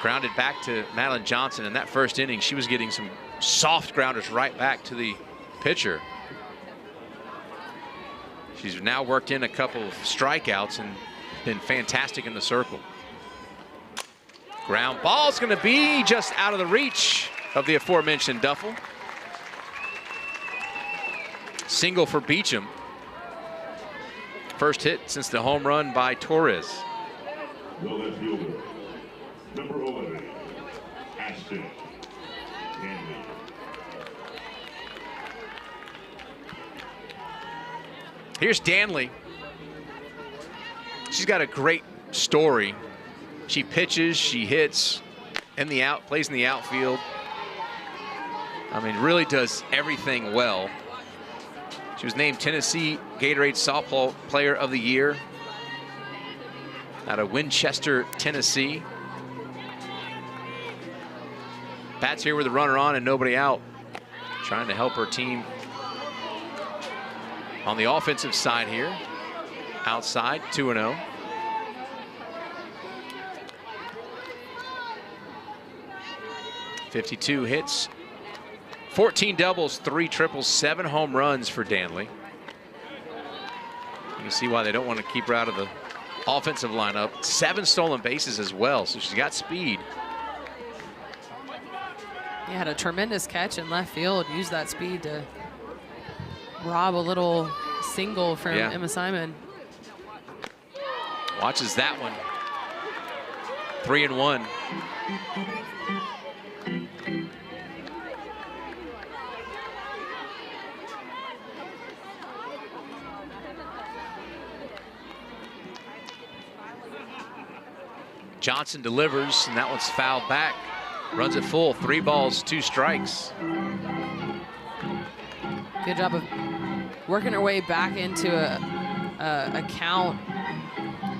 Grounded back to Madeline Johnson. In that first inning, she was getting some soft grounders right back to the pitcher. She's now worked in a couple of strikeouts and been fantastic in the circle. Ground ball's going to be just out of the reach of the aforementioned Duffel. Single for Beecham. First hit since the home run by Torres. The left fielder, number 11, Ashton Hanley. Here's Danley. She's got a great story. She pitches, she hits in the plays in the outfield. I mean, really does everything well. She was named Tennessee Gatorade Softball Player of the Year out of Winchester, Tennessee. Bats here with a runner on and nobody out. Trying to help her team on the offensive side here. Outside, 2-0. .52 hits, 14 doubles, 3 triples, 7 home runs for Danley. You can see why they don't want to keep her out of the offensive lineup. 7 stolen bases as well, so she's got speed. He had a tremendous catch in left field. Used that speed to rob a little single from Emma Simon. Watches that one. 3-1. Johnson delivers, and that one's fouled back. Runs it full, 3 balls, 2 strikes. Good job of working her way back into a count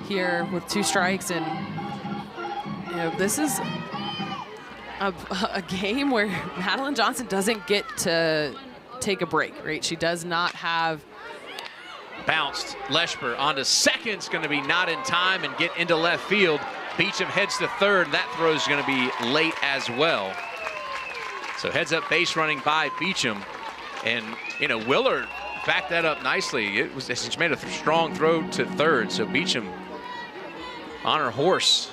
here with 2 strikes. And, you know, this is a game where Madeline Johnson doesn't get to take a break, right? She does not have. Bounced, Leshper onto second. It's going to be not in time and get into left field. Beecham heads to third, and that throw is going to be late as well. So heads up base running by Beecham. And, you know, Willard backed that up nicely. She made a strong throw to third, so Beecham on her horse.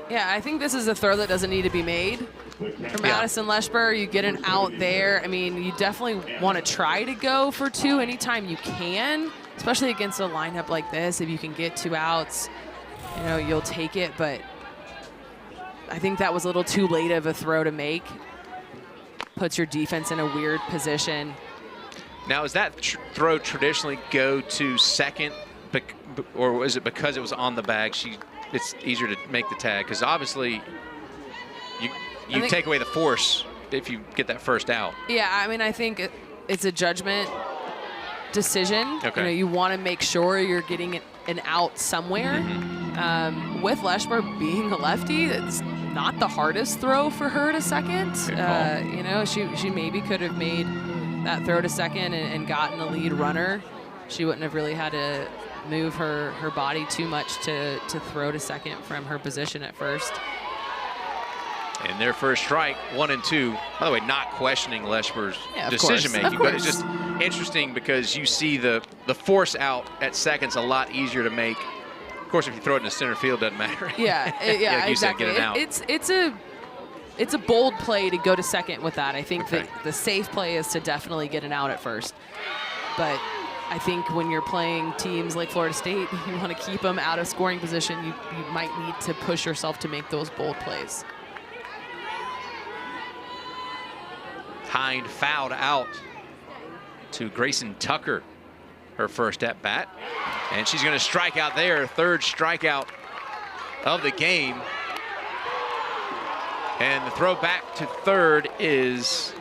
Yeah, I think this is a throw that doesn't need to be made. For Madison Leshper, you get an out there. I mean, you definitely want to try to go for 2 anytime you can, especially against a lineup like this. If you can get 2 outs, you know, you'll take it. But I think that was a little too late of a throw to make. Puts your defense in a weird position. Now, is that throw traditionally go to second, or was it because it was on the bag? It's easier to make the tag, because obviously you take away the force if you get that first out. Yeah, I mean, I think it's a judgment decision. Okay. You know, you want to make sure you're getting an out somewhere. With Leshper being a lefty, it's not the hardest throw for her to second. You know, she maybe could have made that throw to second and gotten a lead runner. She wouldn't have really had to move her body too much to throw to second from her position at first. And their first strike, 1 and 2. By the way, not questioning Leshper's decision making, but it's just interesting because you see the force out at second's a lot easier to make. Of course, if you throw it in the center field, doesn't matter. Yeah, like exactly. Said, get it out. It's a bold play to go to second with that. I think that the safe play is to definitely get an out at first. But I think when you're playing teams like Florida State, you want to keep them out of scoring position. You might need to push yourself to make those bold plays. Hind fouled out to Grayson Tucker, her first at bat. And she's going to strike out there, 3rd strikeout of the game. And the throw back to third is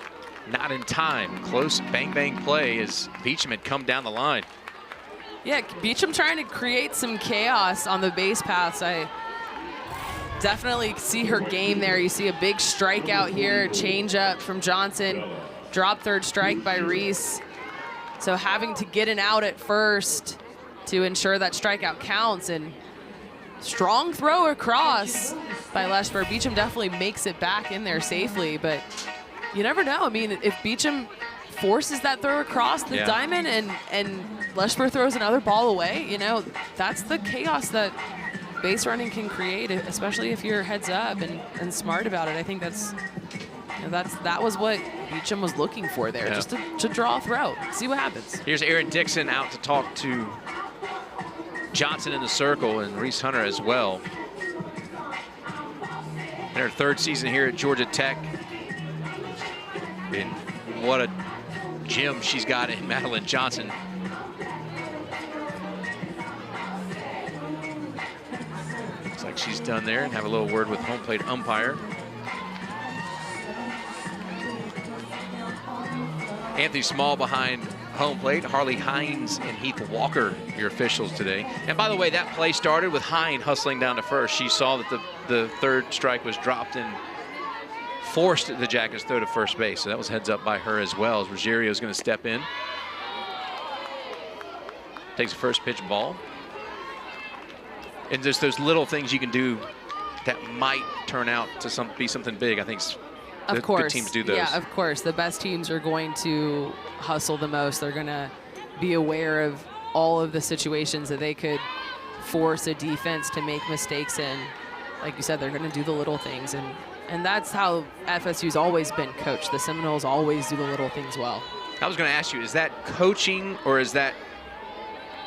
not in time. Close bang play as Beecham had come down the line. Yeah, Beecham trying to create some chaos on the base paths. I definitely see her game there. You see a big strikeout here, change up from Johnson, drop 3rd strike by Reese. So having to get an out at first to ensure that strikeout counts, and strong throw across by Leshper. Beecham definitely makes it back in there safely, but you never know. I mean, if Beecham forces that throw across the diamond and Leshper throws another ball away, you know, that's the chaos that base running can create, especially if you're heads up and smart about it. I think that was what Beecham was looking for there, just to draw a throw, see what happens. Here's Erin Dixon out to talk to Johnson in the circle and Reese Hunter as well. In her 3rd season here at Georgia Tech. And what a gym she's got in Madeline Johnson. Looks like she's done there, and have a little word with home plate umpire. Anthony Small behind home plate. Harley Hines and Heath Walker, your officials today. And by the way, that play started with Hines hustling down to first. She saw that the 3rd strike was dropped and forced the Jackets throw to first base. So that was heads up by her as well, as Ruggerio's going to step in. Takes a first pitch ball. And just those little things you can do that might turn out to be something big. I think good teams do those. Yeah, of course. The best teams are going to hustle the most. They're going to be aware of all of the situations that they could force a defense to make mistakes in. Like you said, they're going to do the little things. And that's how FSU's always been coached. The Seminoles always do the little things well. I was going to ask you, is that coaching or is that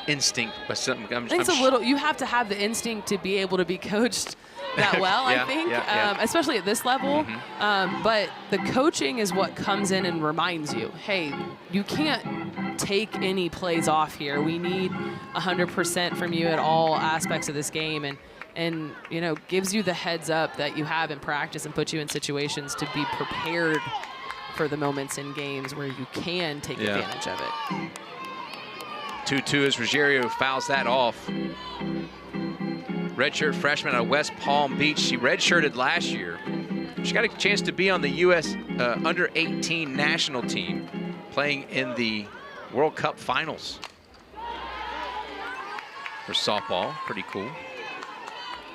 instinct? I think it's a little. You have to have the instinct to be able to be coached that well, I think, especially at this level. But the coaching is what comes in and reminds you, hey, you can't take any plays off here. We need 100% from you at all aspects of this game. And and, you know, gives you the heads up that you have in practice and puts you in situations to be prepared for the moments in games where you can take advantage of it. 2-2 as Ruggiero fouls that off. Redshirt freshman out of West Palm Beach. She redshirted last year. She got a chance to be on the U.S. under-18 national team, playing in the World Cup finals for softball. Pretty cool.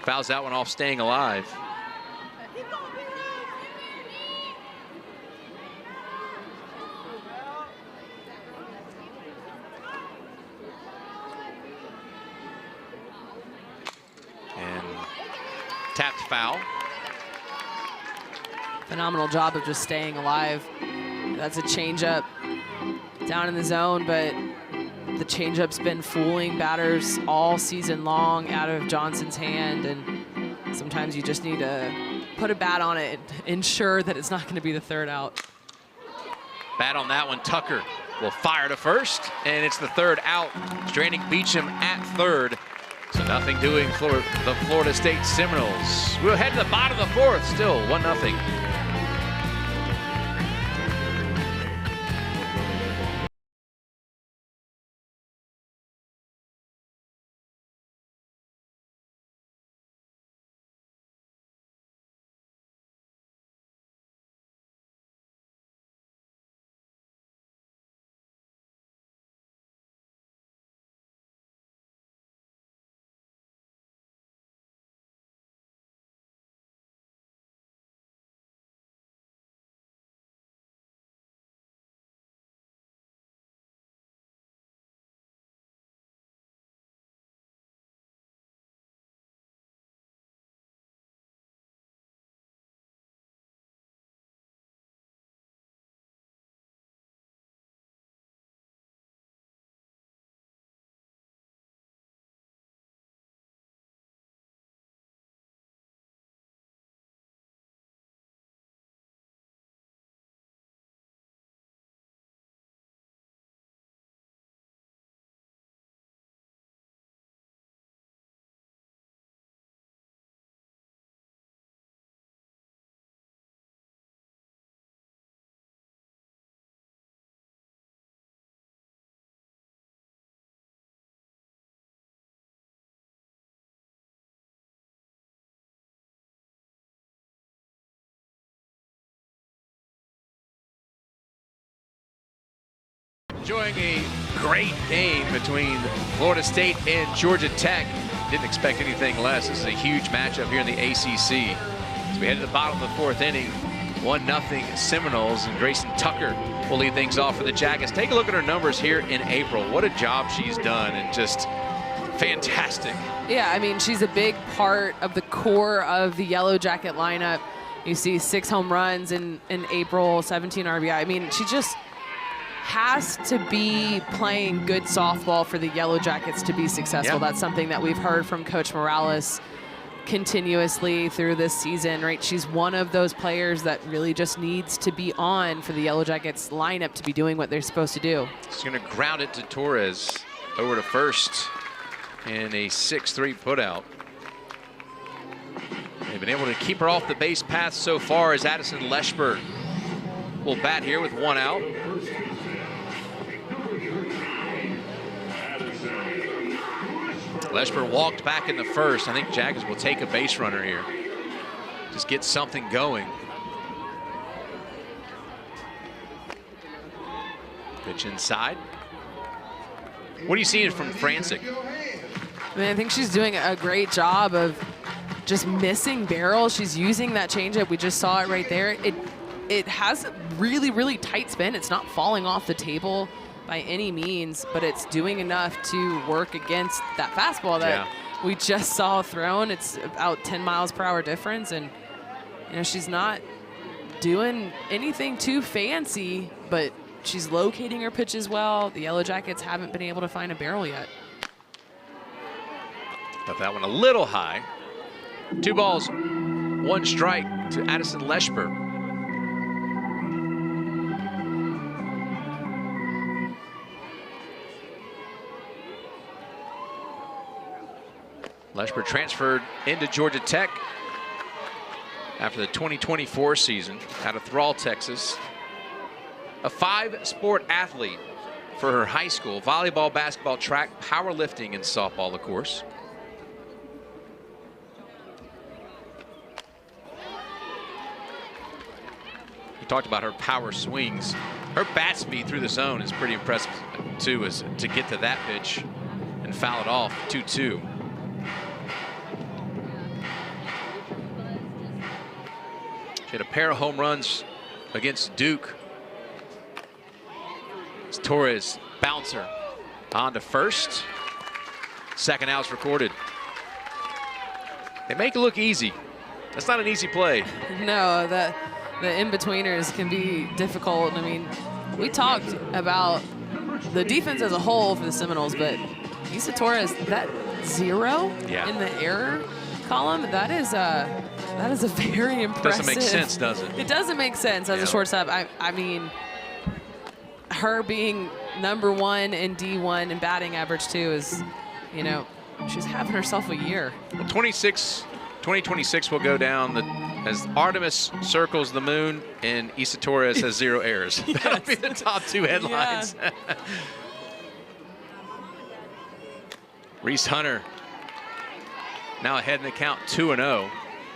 Fouls that one off, staying alive. And tapped foul. Phenomenal job of just staying alive. That's a changeup down in the zone, but the changeup's been fooling batters all season long out of Johnson's hand, and sometimes you just need to put a bat on it and ensure that it's not going to be the third out. Bat on that one, Tucker will fire to first, and it's the third out. Stranding Beecham at third. So nothing doing for the Florida State Seminoles. We'll head to the bottom of the fourth, still 1-0. Enjoying a great game between Florida State and Georgia Tech. Didn't expect anything less. This is a huge matchup here in the ACC. As we head to the bottom of the fourth inning, 1-0 Seminoles, and Grayson Tucker will lead things off for the Jackets. Take a look at her numbers here in April. What a job she's done, and just fantastic. Yeah, I mean, she's a big part of the core of the Yellow Jacket lineup. You see 6 home runs in April, 17 RBI. I mean, she just has to be playing good softball for the Yellow Jackets to be successful. Yeah. That's something that we've heard from Coach Morales continuously through this season, right? She's one of those players that really just needs to be on for the Yellow Jackets lineup to be doing what they're supposed to do. She's going to ground it to Torres over to first in a 6-3 putout. They've been able to keep her off the base path so far as Addison Leshberg will bat here with 1 out. Leshberg walked back in the first. I think Jackets will take a base runner here. Just get something going. Pitch inside. What are you seeing from Francic? I mean, I think she's doing a great job of just missing barrels. She's using that changeup. We just saw it right there. It has a really, really tight spin. It's not falling off the table by any means, but it's doing enough to work against that fastball that we just saw thrown. It's about 10 miles per hour difference, and you know, she's not doing anything too fancy, but she's locating her pitches well. The Yellow Jackets haven't been able to find a barrel yet. Got that one a little high. 2 balls, 1 strike to Addison Leshberg. Leshbert transferred into Georgia Tech after the 2024 season out of Thrall, Texas. A 5-sport athlete for her high school: volleyball, basketball, track, powerlifting, and softball, of course. We talked about her power swings. Her bat speed through the zone is pretty impressive too, is to get to that pitch and foul it off. 2-2. She had a pair of home runs against Duke. It's Torres, bouncer, on to first. Second out's recorded. They make it look easy. That's not an easy play. No, the in-betweeners can be difficult. I mean, we talked about the defense as a whole for the Seminoles, but Issa Torres, that 0 in the error column, that is a very impressive. Doesn't make sense, does it? It doesn't make sense as a shortstop. I mean, her being #1 in D1 and batting average too is, you know, she's having herself a year. Well, 2026 will go down as Artemis circles the moon and Issa Torres has 0 errors. Yes. That'll be the top 2 headlines. Yeah. Reese Hunter now ahead in the count, 2-0.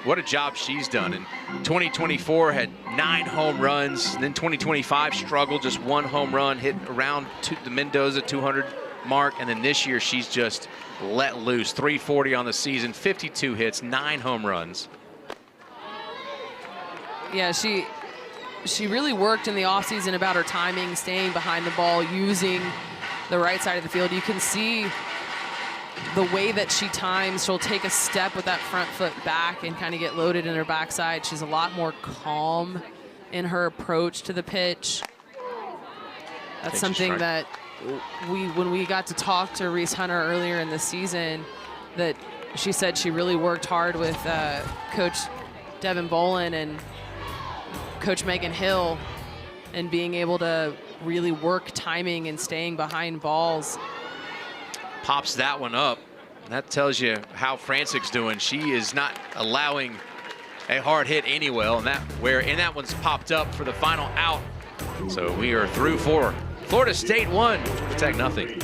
What a job she's done. In 2024 had 9 home runs. And then 2025 struggled, just 1 home run, hit around the Mendoza 200 mark. And then this year she's just let loose. 340 on the season, 52 hits, 9 home runs. Yeah, she really worked in the offseason about her timing, staying behind the ball, using the right side of the field. You can see the way that she times. She'll take a step with that front foot back and kind of get loaded in her backside. She's a lot more calm in her approach to the pitch. That's something that when we got to talk to Reese Hunter earlier in the season, that she said she really worked hard with Coach Devin Bolin and Coach Megan Hill, and being able to really work timing and staying behind balls. Pops that one up. That tells you how Francic's doing. She is not allowing a hard hit anywhere, and that one's popped up for the final out. So we are through 4. Florida State 1, Georgia Tech nothing.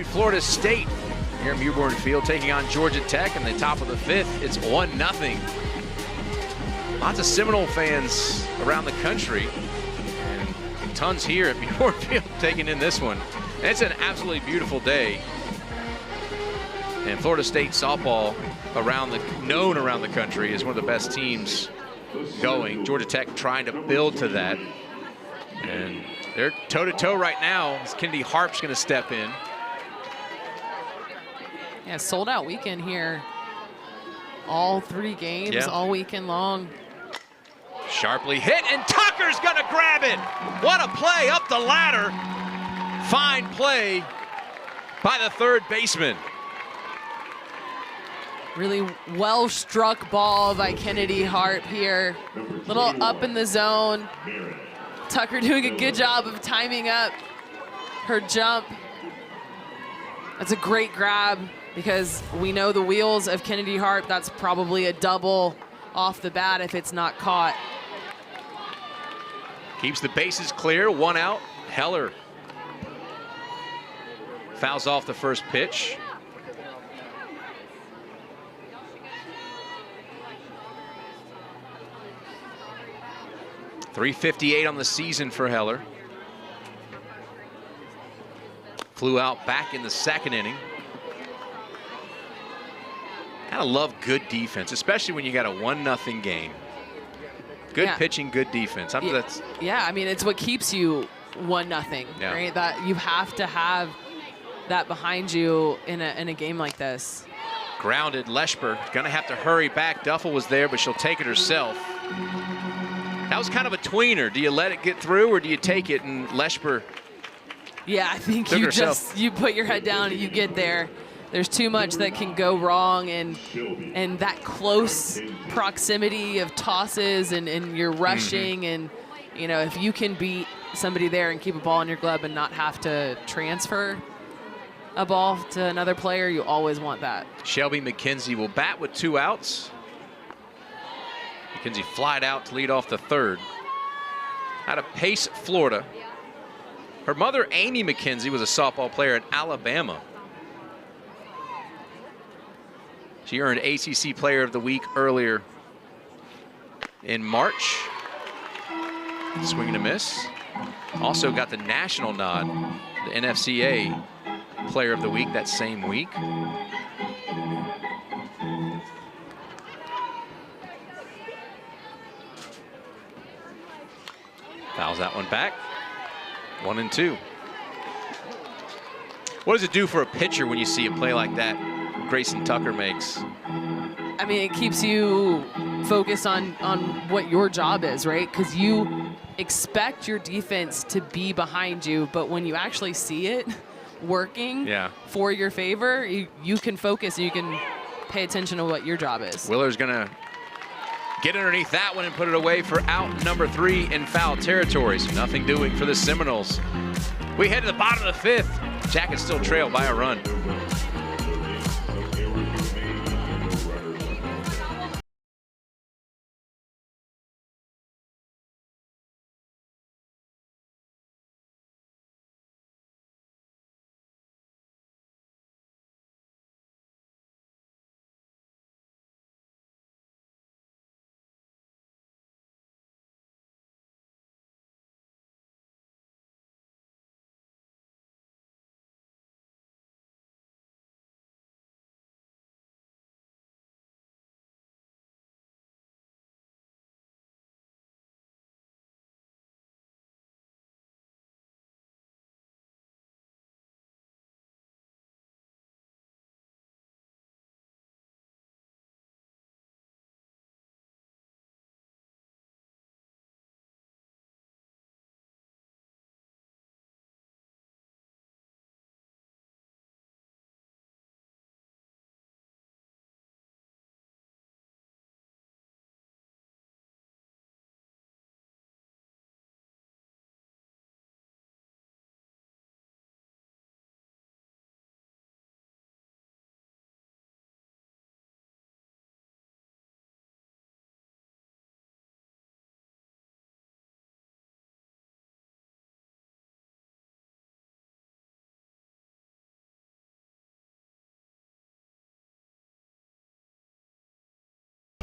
Florida State here at Mewborn Field taking on Georgia Tech in the top of the 5th. It's 1-0. Lots of Seminole fans around the country, and tons here at Mewborn Field taking in this one. And it's an absolutely beautiful day. And Florida State softball known around the country is one of the best teams going. Georgia Tech trying to build to that. And they're toe-to-toe right now. Kennedy Harp's going to step in. Yeah, sold out weekend here. All 3 games, all weekend long. Sharply hit, and Tucker's gonna grab it. What a play up the ladder. Fine play by the third baseman. Really well struck ball by Kennedy Harp here. Little up in the zone. Tucker doing a good job of timing up her jump. That's a great grab because we know the wheels of Kennedy Harp, that's probably a double off the bat if it's not caught. Keeps the bases clear, 1 out. Heller fouls off the first pitch. .358 on the season for Heller. Flew out back in the second inning. Gotta love good defense, especially when you got a 1-0 game. Good pitching, good defense. Yeah, I mean, it's what keeps you 1-0, right? That you have to have that behind you in a game like this. Grounded, Leschper gonna have to hurry back. Duffel was there, but she'll take it herself. That was kind of a tweener. Do you let it get through or do you take it? And Leschper, yeah, I think you put your head down and you get there. There's too much that can go wrong, and that close proximity of tosses and you're rushing, and you know, if you can beat somebody there and keep a ball in your glove and not have to transfer a ball to another player, you always want that. Shelby McKenzie will bat with 2 outs. McKenzie flied out to lead off the third. Out of Pace, Florida. Her mother, Amy McKenzie, was a softball player at Alabama. She earned ACC Player of the Week earlier in March. Swing and a miss. Also got the national nod, the NFCA Player of the Week that same week. Fouls that one back. 1-2. What does it do for a pitcher when you see a play like that Grayson Tucker makes? I mean, it keeps you focused on what your job is, right? Because you expect your defense to be behind you, but when you actually see it working for your favor, you can focus and you can pay attention to what your job is. Willer's gonna get underneath that one and put it away for out number 3 in foul territory. So nothing doing for the Seminoles. We head to the bottom of the 5th. Jackets still trail by a run.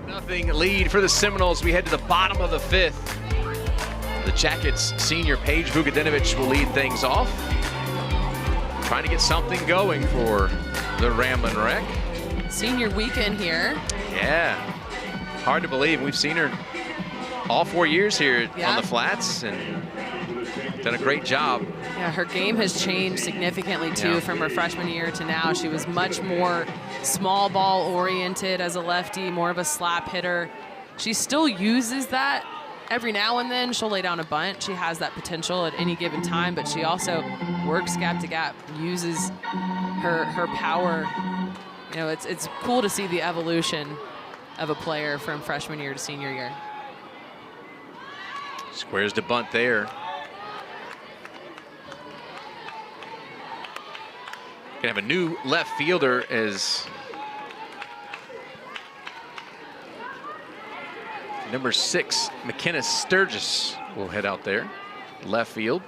Nothing lead for the Seminoles. We head to the bottom of the 5th. The Jackets senior Paige Vukadinovich will lead things off. Trying to get something going for the Ramblin' Wreck. Senior weekend here. Yeah. Hard to believe. We've seen her all 4 years here on the flats and done a great job. Yeah, her game has changed significantly too from her freshman year to now. She was much more small ball oriented as a lefty, more of a slap hitter. She still uses that every now and then she'll lay down a bunt. She has that potential at any given time, but she also works gap to gap, uses her power. You know, it's cool to see the evolution of a player from freshman year to senior year. Squares to bunt there. Gonna have a new left fielder as number 6, McKenna Sturgis will head out there, left field.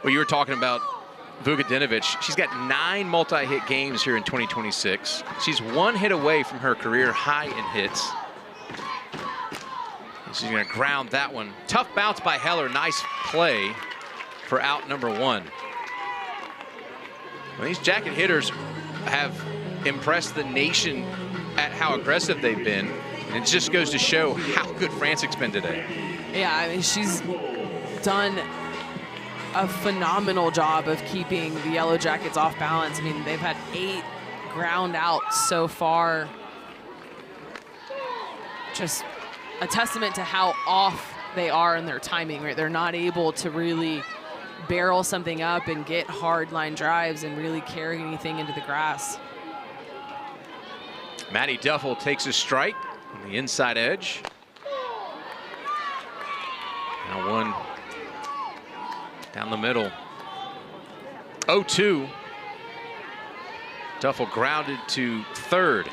Well, you were talking about Vukadinovich. She's got 9 multi-hit games here in 2026. She's 1 hit away from her career high in hits. She's going to ground that one. Tough bounce by Heller. Nice play for out number 1. Well, these Jacket hitters have impressed the nation at how aggressive they've been. And it just goes to show how good Francic's been today. Yeah, I mean, she's done a phenomenal job of keeping the Yellow Jackets off balance. I mean, they've had 8 ground outs so far. Just a testament to how off they are in their timing, right? They're not able to really barrel something up and get hard line drives and really carry anything into the grass. Maddie Duffel takes a strike on the inside edge. Now one down the middle. 0-2. Duffel grounded to third.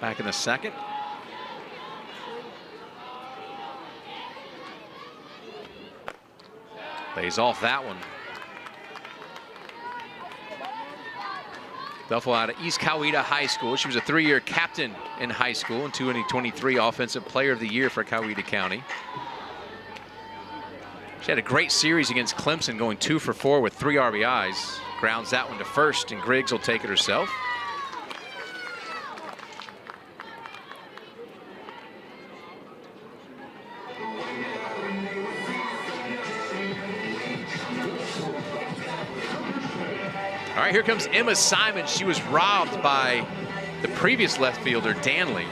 Back in the second. Lays off that one. Duffel out of East Coweta High School. She was a 3-year captain in high school and 2023 Offensive Player of the Year for Coweta County. She had a great series against Clemson, going 2 for 4 with 3 RBIs. Grounds that one to first, and Griggs will take it herself. All right, here comes Emma Simon. She was robbed by the previous left fielder, Danley.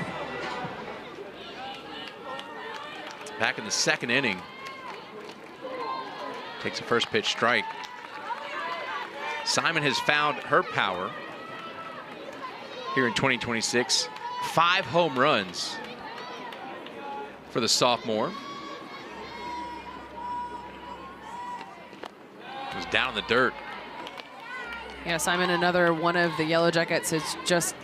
Back in the second inning. Takes a first pitch strike. Simon has found her power here in 2026. 5 home runs for the sophomore. It was down in the dirt. Yeah, Simon, another one of the Yellow Jackets, has just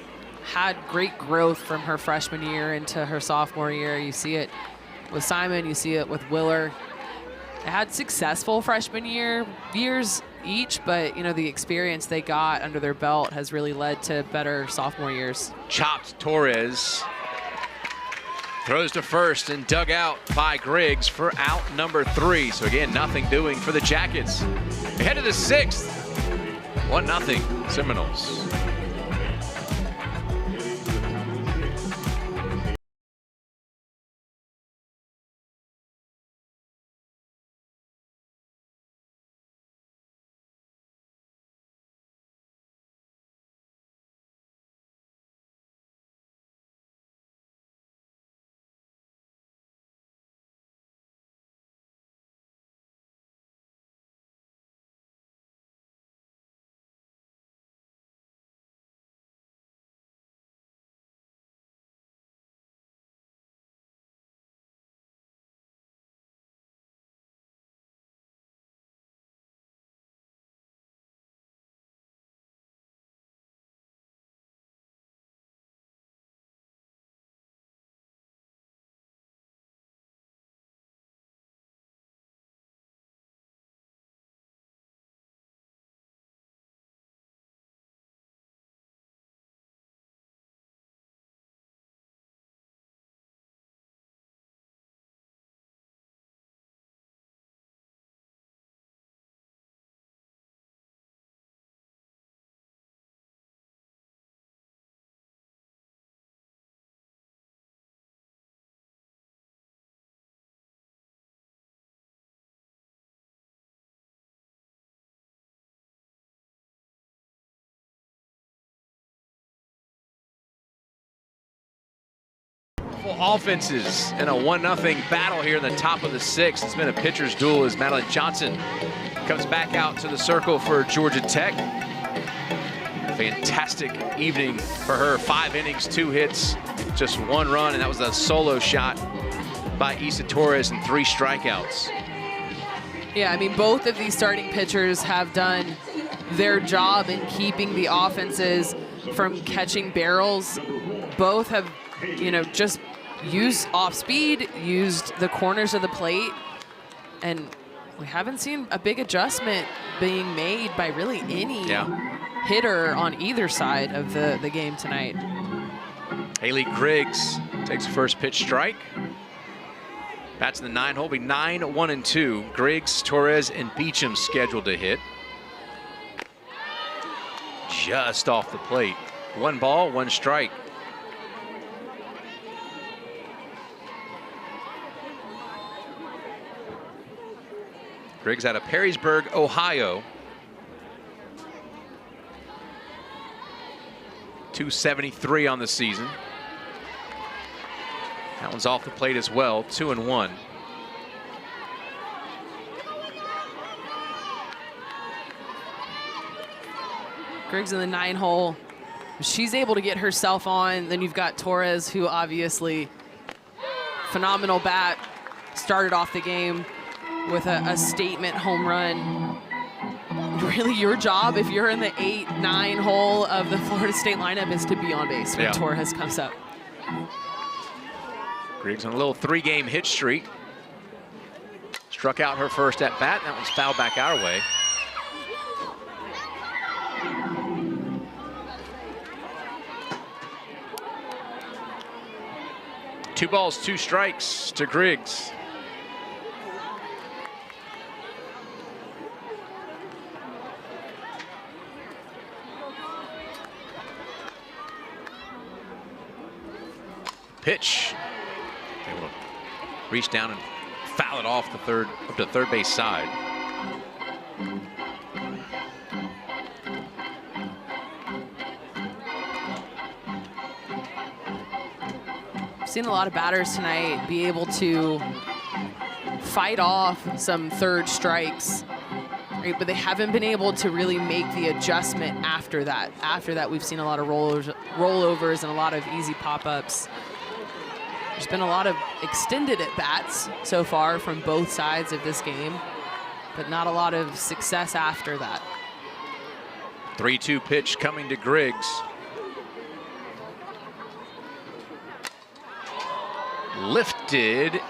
had great growth from her freshman year into her sophomore year. You see it with Simon, you see it with Willer. They had successful freshman years each, but you know, the experience they got under their belt has really led to better sophomore years. Chopped Torres. Throws to first and dug out by Griggs for out number 3. So again, nothing doing for the Jackets. Ahead to the 6th. 1-0 Seminoles. couple offenses in a 1-0 battle here in the top of the 6th. It's been a pitcher's duel as Madeline Johnson comes back out to the circle for Georgia Tech. Fantastic evening for her. 5 innings, 2 hits, just 1 run, and that was a solo shot by Isa Torres and 3 strikeouts. Yeah, I mean, both of these starting pitchers have done their job in keeping the offenses from catching barrels. Both have, you know, just used off speed, used the corners of the plate, and we haven't seen a big adjustment being made by really any hitter on either side of the game tonight. Haley Griggs takes the first pitch strike. Bats in the 9 hole, be 9-1-2. Griggs, Torres, and Beecham scheduled to hit. Just off the plate. 1 ball, 1 strike. Griggs out of Perrysburg, Ohio. .273 on the season. That one's off the plate as well, 2-1. Griggs in the 9 hole. She's able to get herself on. Then you've got Torres, who obviously phenomenal bat. Started off the game with a statement home run. Really, your job if you're in the 8-9 hole of the Florida State lineup is to be on base when Torres comes up. Griggs on a little 3-game hit streak. Struck out her first at bat. That one's fouled back our way. Two balls, 2 strikes to Griggs. Pitch. Able to reach down and foul it off the third base side. Seen a lot of batters tonight be able to fight off some third strikes, right? But they haven't been able to really make the adjustment after that. After that, we've seen a lot of rollovers and a lot of easy pop-ups. There's been a lot of extended at-bats so far from both sides of this game, but not a lot of success after that. 3-2 pitch coming to Griggs. Lifted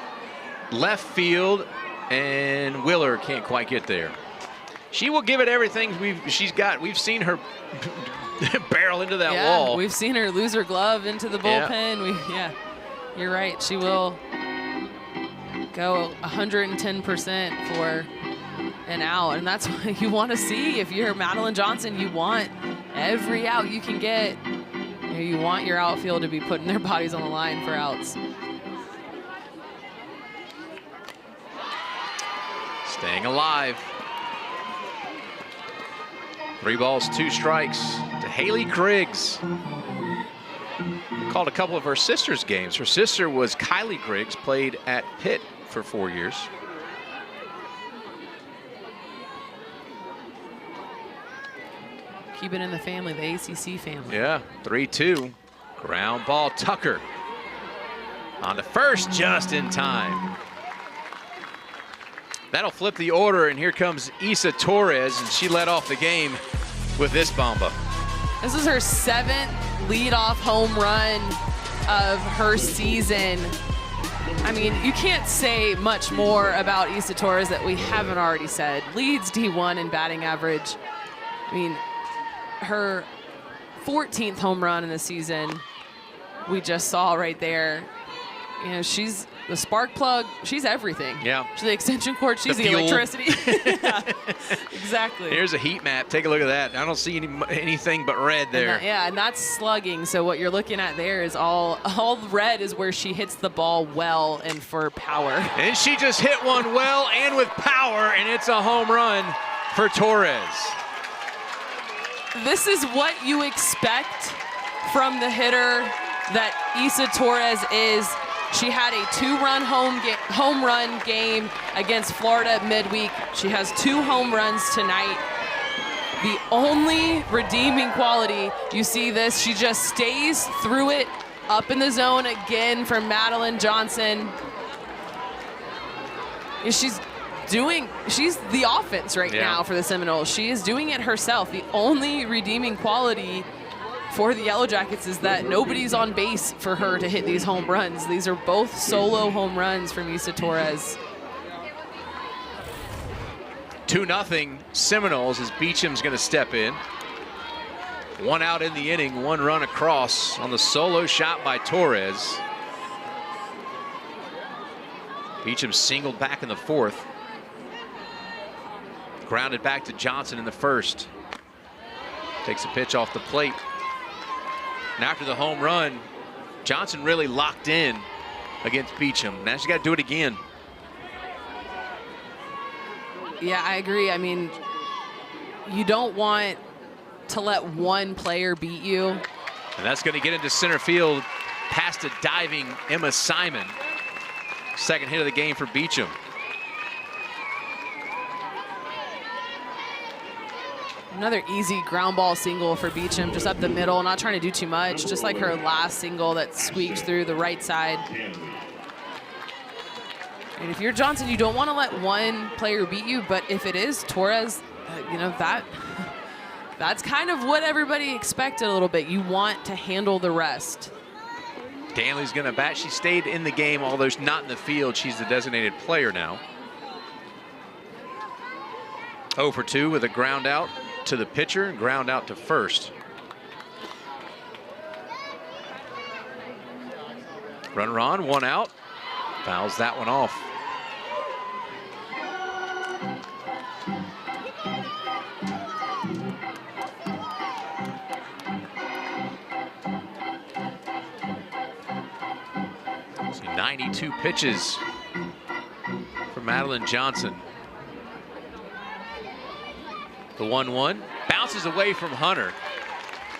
left field, and Willer can't quite get there. She will give it everything she's got. We've seen her barrel into that wall. We've seen her lose her glove into the bullpen. You're right. She will go 110% for an out, and that's what you want to see. If you're Madeline Johnson, you want every out you can get. You want your outfield to be putting their bodies on the line for outs. Staying alive. 3 balls, 2 strikes to Haley Griggs. Called a couple of her sister's games. Her sister was Kylie Griggs, played at Pitt for 4 years. Keep it in the family, the ACC family. Yeah, 3-2. Ground ball, Tucker. On to first, just in time. That'll flip the order, and here comes Isa Torres, and she led off the game with this bomba. This is her 7th leadoff home run of her season. I mean, you can't say much more about Isa Torres that we haven't already said. Leads D1 in batting average. I mean, her 14th home run in the season, we just saw right there. You know, she's the spark plug. She's everything. Yeah. She's the extension cord. She's the electricity. Yeah, exactly. Here's a heat map. Take a look at that. I don't see anything but red there. And that's slugging. So what you're looking at there is all red is where she hits the ball well and for power. And she just hit one well and with power, and it's a home run for Torres. This is what you expect from the hitter that Isa Torres is. She had a 2-run home run game against Florida midweek. She has 2 home runs tonight. The only redeeming quality, you see this, she just stays through it, up in the zone again for Madeline Johnson. She's the offense right now for the Seminoles. She is doing it herself. The only redeeming quality for the Yellow Jackets is that nobody's on base for her to hit these home runs. These are both solo home runs from Issa Torres. 2-0 Seminoles as Beecham's going to step in. 1 out in the inning, 1 run across on the solo shot by Torres. Beecham singled back in the 4th. Grounded back to Johnson in the 1st. Takes a pitch off the plate. And after the home run, Johnson really locked in against Beecham. Now she's got to do it again. Yeah, I agree. I mean, you don't want to let one player beat you. And that's going to get into center field past a diving Emma Simon. Second hit of the game for Beecham. Another easy ground ball single for Beecham, just up the middle, not trying to do too much, just like her last single that squeaked through the right side. And if you're Johnson, you don't want to let one player beat you, but if it is Torres, you know, that's kind of what everybody expected a little bit. You want to handle the rest. Danley's going to bat. She stayed in the game, although she's not in the field. She's the designated player now. 0 for 2 with a ground out to the pitcher and ground out to first. Runner on, 1 out. Fouls that one off. So 92 pitches for Madeline Johnson. The 1-1 bounces away from Hunter.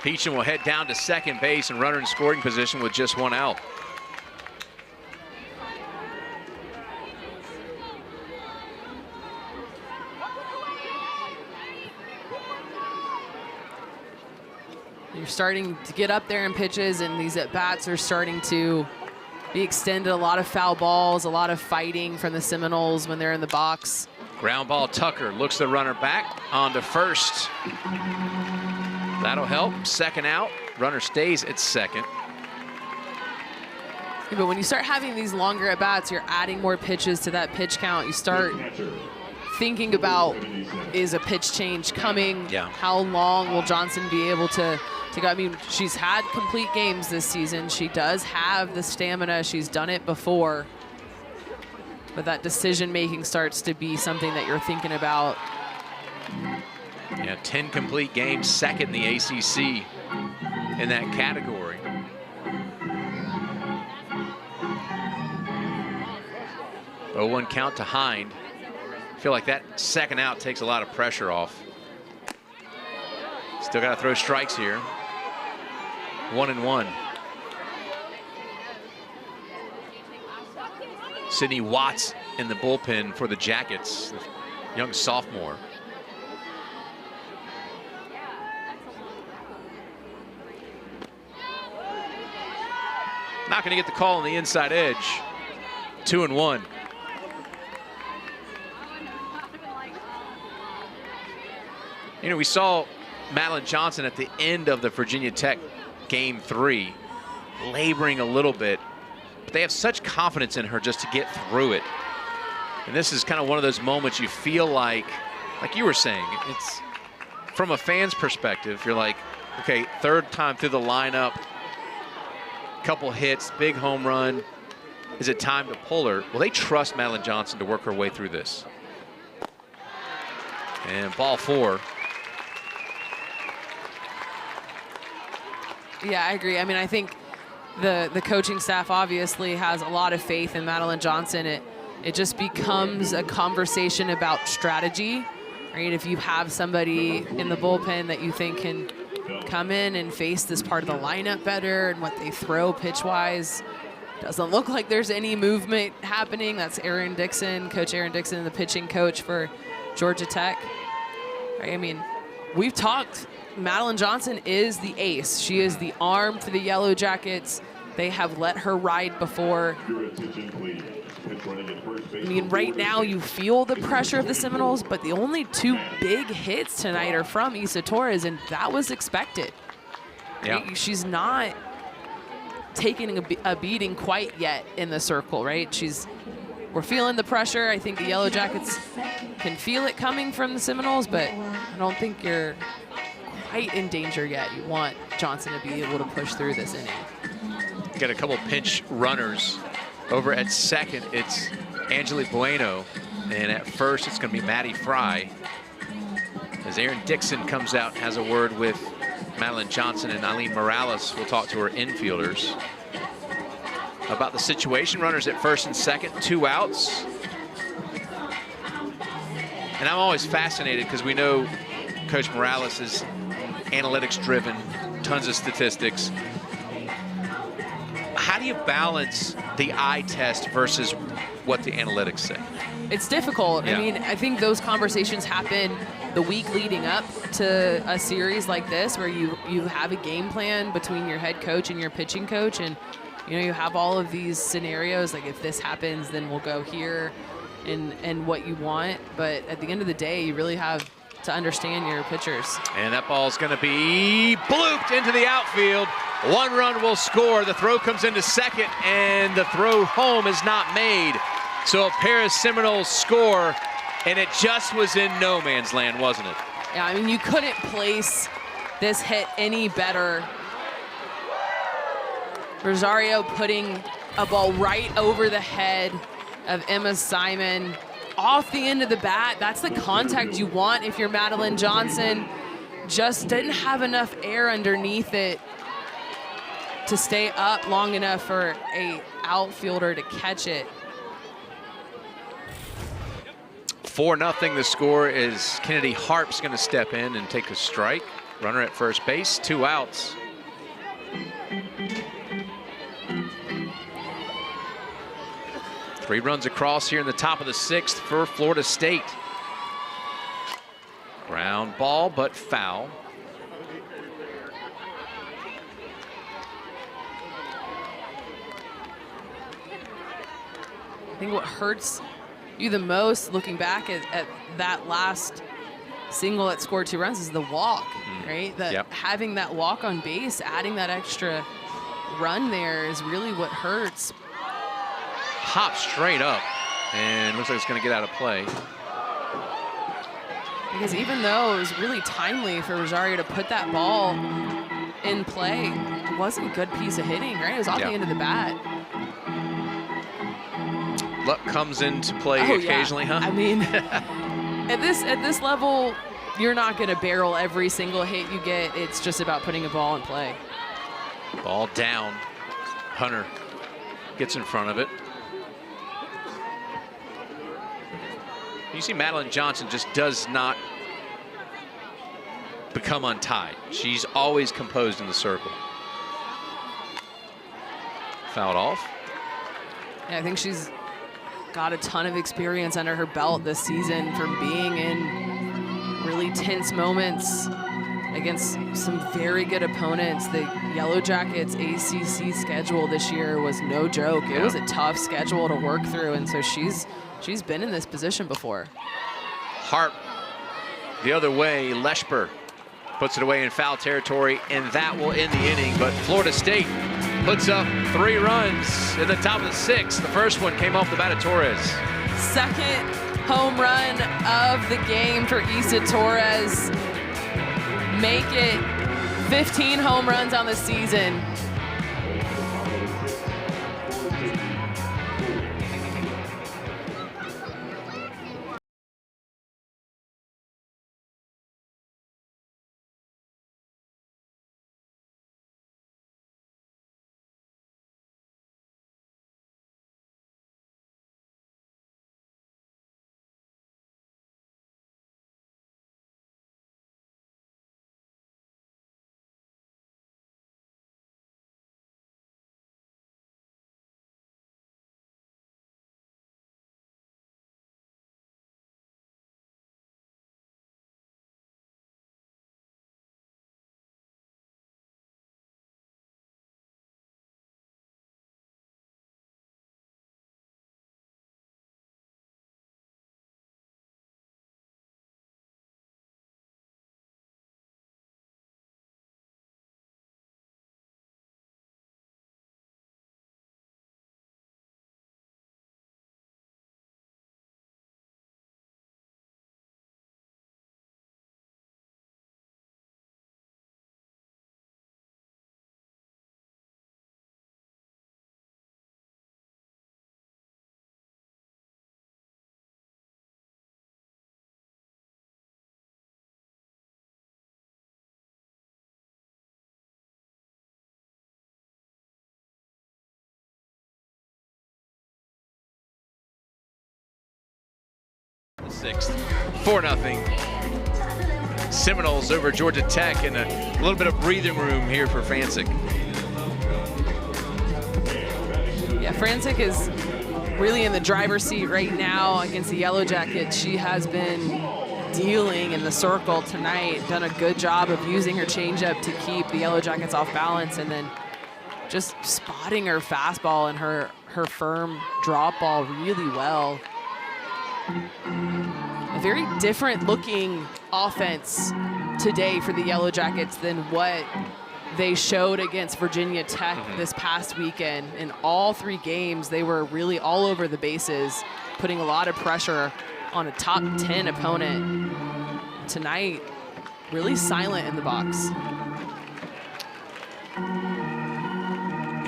Beecham will head down to second base and runner in scoring position with just 1 out. You're starting to get up there in pitches, and these at-bats are starting to be extended. A lot of foul balls, a lot of fighting from the Seminoles when they're in the box. Ground ball, Tucker looks the runner back on to first. That'll help. Second out. Runner stays at second. Yeah, but when you start having these longer at-bats, you're adding more pitches to that pitch count. You start thinking about, is a pitch change coming? Yeah. How long will Johnson be able to go? I mean, she's had complete games this season. She does have the stamina. She's done it before. But that decision-making starts to be something that you're thinking about. Yeah, 10 complete games, second in the ACC in that category. Oh, 1 count to Hind. I feel like that second out takes a lot of pressure off. Still got to throw strikes here. 1-1. Sydney Watts in the bullpen for the Jackets, the young sophomore. Not going to get the call on the inside edge. 2-1. You know, we saw Madeline Johnson at the end of the Virginia Tech Game 3 laboring a little bit. But they have such confidence in her just to get through it. And this is kind of one of those moments you feel like you were saying, it's from a fan's perspective, you're like, okay, third time through the lineup, couple hits, big home run. Is it time to pull her? Well, they trust Madeline Johnson to work her way through this. And ball 4. Yeah, I agree. I mean, I think the coaching staff obviously has a lot of faith in Madeline Johnson. It just becomes a conversation about strategy, right? If you have somebody in the bullpen that you think can come in and face this part of the lineup better and what they throw pitch-wise, Doesn't look like there's any movement happening. That's Aaron Dixon, Coach Aaron Dixon, the pitching coach for Georgia Tech. Right, I mean, we've talked, Madeline Johnson is the ace. She is the arm for the Yellow Jackets. They have let her ride before. I mean, right now you feel the pressure of the Seminoles, but the only 2 big hits tonight are from Issa Torres, and that was expected. Yeah. Right? She's not taking a beating quite yet in the circle, right? We're feeling the pressure. I think the Yellow Jackets can feel it coming from the Seminoles, but I don't think you're quite in danger yet. You want Johnson to be able to push through this inning. Got a couple pinch runners. Over at second, it's Angelique Bueno, and at first it's going to be Maddie Fry. As Aaron Dixon comes out and has a word with Madeline Johnson, and Eileen Morales will talk to her infielders about the situation. Runners at first and second, 2 outs. And I'm always fascinated because we know Coach Morales is analytics driven, tons of statistics. How do you balance the eye test versus what the analytics say? It's difficult. Yeah. I mean, I think those conversations happen the week leading up to a series like this, where you have a game plan between your head coach and your pitching coach, and you have all of these scenarios, like if this happens, then we'll go here, and what you want. But at the end of the day, you really have to understand your pitchers. And that ball's going to be blooped into the outfield. 1 run will score. The throw comes into second, and the throw home is not made. So a pair of Seminoles score, and it just was in no man's land, wasn't it? Yeah, I mean, you couldn't place this hit any better. Rosario putting a ball right over the head of Emma Simon off the end of the bat. That's the contact you want if you're Madeline Johnson. Just didn't have enough air underneath it to stay up long enough for a outfielder to catch it. 4-0 the score is Kennedy Harp's going to step in and take a strike. Runner at first base, 2 outs. Three runs across here in the top of the 6th for Florida State. Ground ball, but foul. I think what hurts you the most looking back at that last single that scored 2 runs is the walk, right? Yep. Having that walk on base, adding that extra run there is really what hurts. Hop straight up, and looks like it's going to get out of play. Because even though it was really timely for Rosario to put that ball in play, it wasn't a good piece of hitting, right? It was off the end of the bat. Luck comes into play occasionally, yeah. huh? I mean, at this level, you're not going to barrel every single hit you get. It's just about putting a ball in play. Ball down. Hunter gets in front of it. You see Madeline Johnson just does not become untied. She's always composed in the circle. Fouled off. Yeah, I think she's got a ton of experience under her belt this season from being in really tense moments against some very good opponents. The Yellow Jackets ACC schedule this year was no joke. It was a tough schedule to work through, and so she's been in this position before. Harp the other way. Leshper puts it away in foul territory, and that will end the inning. But Florida State puts up 3 runs in the top of the 6th. The first one came off the bat of Torres. Second home run of the game for Issa Torres. Make it 15 home runs on the season. sixth. 4-0. Seminoles over Georgia Tech, and a little bit of breathing room here for Francic. Yeah, Francic is really in the driver's seat right now against the Yellow Jackets. She has been dealing in the circle tonight, done a good job of using her changeup to keep the Yellow Jackets off balance, and then just spotting her fastball and her firm drop ball really well. A very different looking offense today for the Yellow Jackets than what they showed against Virginia Tech this past weekend. In all 3 games, they were really all over the bases, putting a lot of pressure on a top 10 opponent. Tonight, really silent in the box.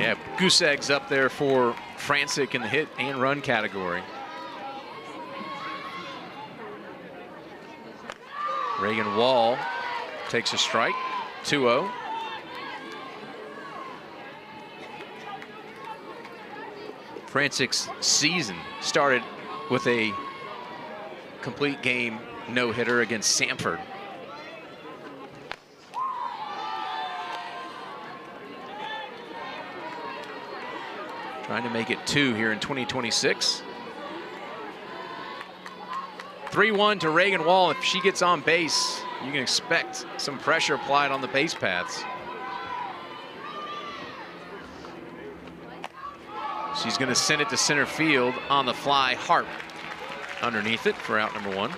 Yeah, goose eggs up there for Francic in the hit and run category. Reagan Wall takes a strike, 2-0. Francic's season started with a complete game no-hitter against Samford. Trying to make it 2 here in 2026. 3-1 to Reagan Wall. If she gets on base, you can expect some pressure applied on the base paths. She's going to send it to center field on the fly. Harp underneath it for out number 1.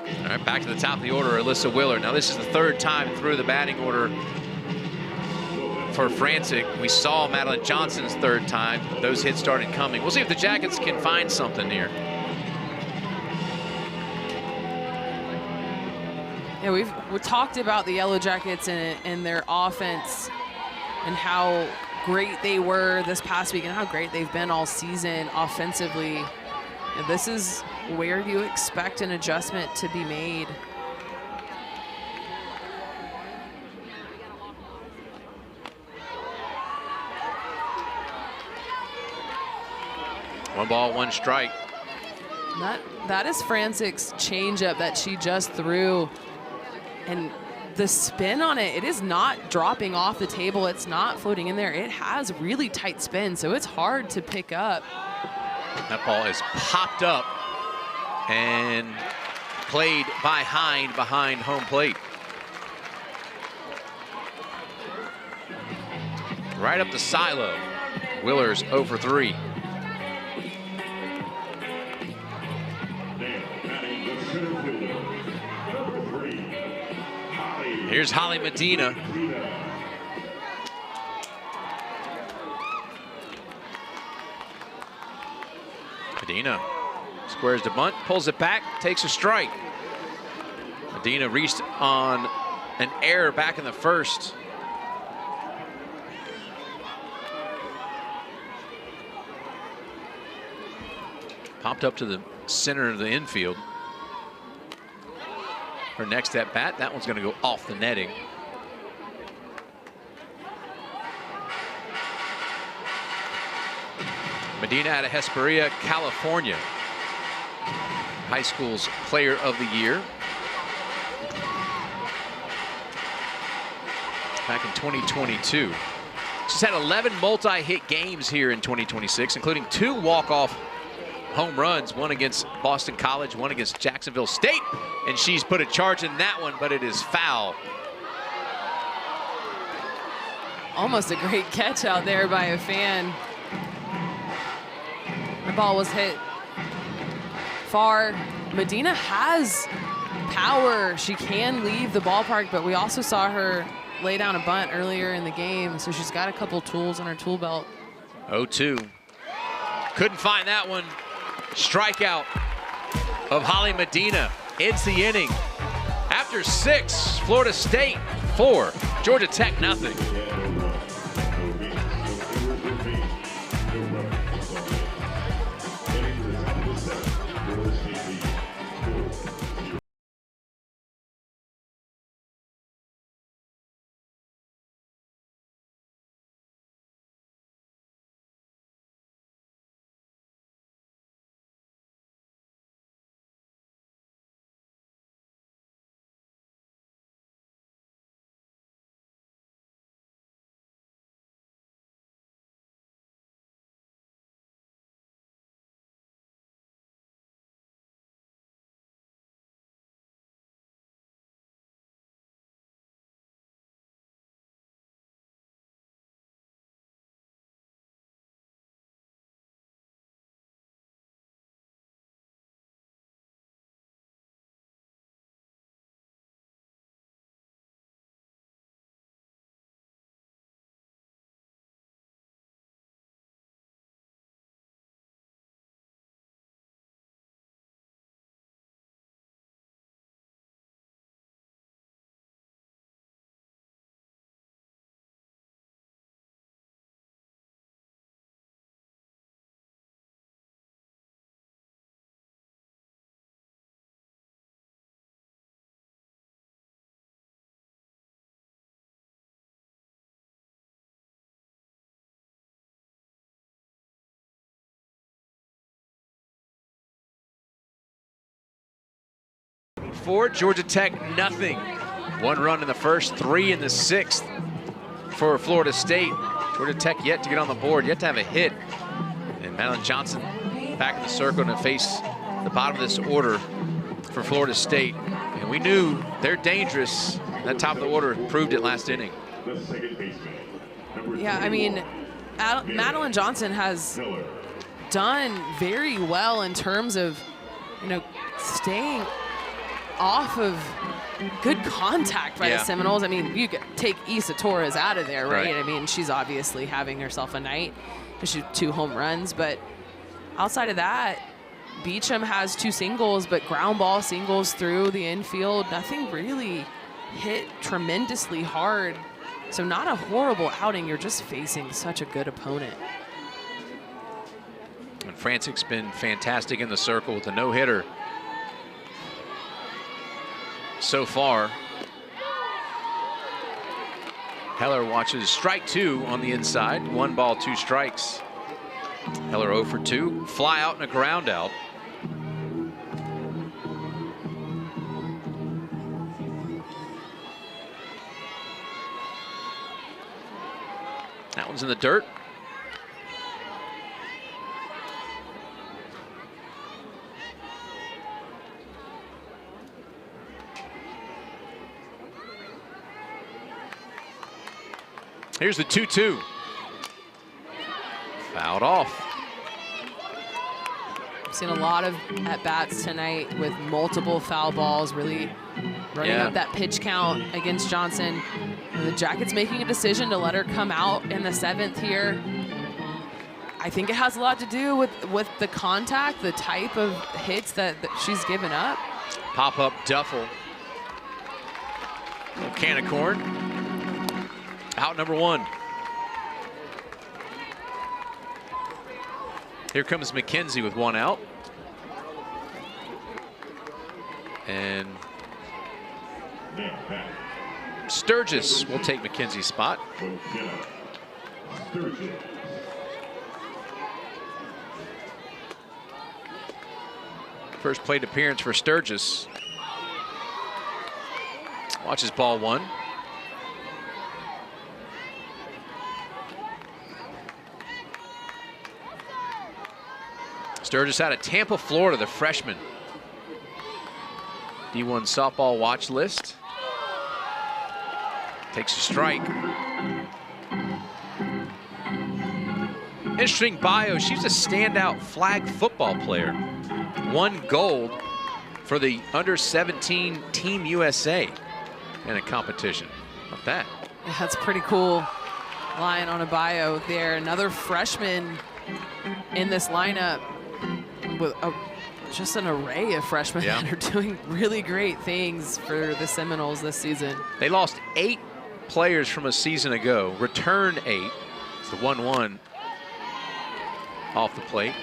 All right, back to the top of the order, Alyssa Willer. Now this is the 3rd time through the batting order for Francic. We saw Madeline Johnson's 3rd time. Those hits started coming. We'll see if the Jackets can find something here. Yeah, we talked about the Yellow Jackets and their offense and how great they were this past week and how great they've been all season offensively. And this is where you expect an adjustment to be made. One ball, one strike. That is Francic's changeup that she just threw. And the spin on it, it is not dropping off the table. It's not floating in there. It has really tight spin, so it's hard to pick up. That ball is popped up and played by Hind behind home plate. Right up the silo. Willer's 0 for 3. Here's Holly Medina. Medina squares the bunt, pulls it back, takes a strike. Medina reached on an error back in the 1st. Popped up to the center of the infield. Her next at bat, that one's going to go off the netting. Medina out of Hesperia, California. High school's player of the year. Back in 2022. She's had 11 multi-hit games here in 2026, including 2 walk-off home runs, one against Boston College, one against Jacksonville State, and she's put a charge in that one, but it is foul. Almost a great catch out there by a fan. The ball was hit far. Medina has power. She can leave the ballpark, but we also saw her lay down a bunt earlier in the game, so she's got a couple tools on her tool belt. 0-2. Couldn't find that one. Strikeout of Holly Medina ends the inning. After 6, Florida State 4, Georgia Tech nothing. for Georgia Tech, nothing. 1 run in the first, 3 in the 6th for Florida State. Georgia Tech yet to get on the board, yet to have a hit. And Madeline Johnson back in the circle to face the bottom of this order for Florida State. And we knew they're dangerous. That top of the order proved it last inning. The second baseman, number Yeah, I mean, Madeline Johnson has done very well in terms of, staying off of good contact by the Seminoles. I mean, you could take Issa Torres out of there, right? I mean, she's obviously having herself a night. She 2 home runs, but outside of that, Beecham has 2 singles, but ground ball singles through the infield. Nothing really hit tremendously hard. So not a horrible outing. You're just facing such a good opponent. And Francic's been fantastic in the circle with a no-hitter so far. Heller watches strike 2 on the inside. 1 ball, 2 strikes. Heller 0 for 2. Fly out and a ground out. That one's in the dirt. Here's the 2-2. Fouled off. I've seen a lot of at-bats tonight with multiple foul balls, really running up that pitch count against Johnson. And the Jackets making a decision to let her come out in the 7th here. I think it has a lot to do with the contact, the type of hits that she's given up. Pop-up duffel. Little can of corn. Out number 1. Here comes McKenzie with 1 out. And Sturgis will take McKenzie's spot. First plate appearance for Sturgis. Watches ball 1. Sturgis out of Tampa, Florida, the freshman. D1 softball watch list. Takes a strike. Interesting bio. She's a standout flag football player. 1 gold for the under-17 Team USA in a competition. How about that? Yeah, that's pretty cool. Line on a bio there. Another freshman in this lineup with just an array of freshmen that are doing really great things for the Seminoles this season. They lost 8 players from a season ago, returned 8. It's the 1-1 off the plate.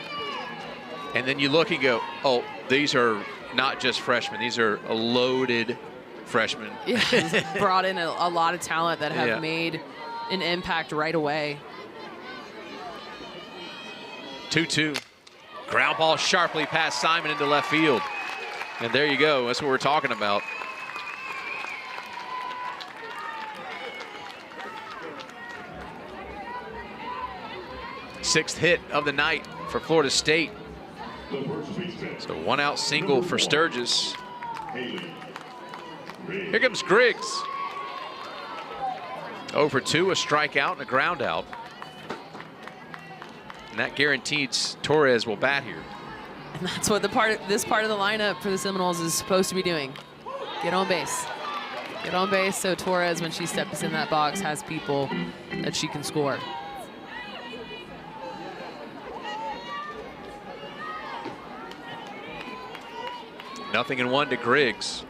And then you look and go, oh, these are not just freshmen. These are a loaded freshmen. Yeah, brought in a lot of talent that have made an impact right away. 2-2. Ground ball sharply past Simon into left field. And there you go. That's what we're talking about. Sixth hit of the night for Florida State. So 1 out single for Sturgis. Here comes Griggs. 0 for 2, a strikeout and a ground out. And that guarantees Torres will bat here. And that's what this part of the lineup for the Seminoles is supposed to be doing. Get on base. Get on base so Torres, when she steps in that box, has people that she can score. Nothing in 1 to Griggs.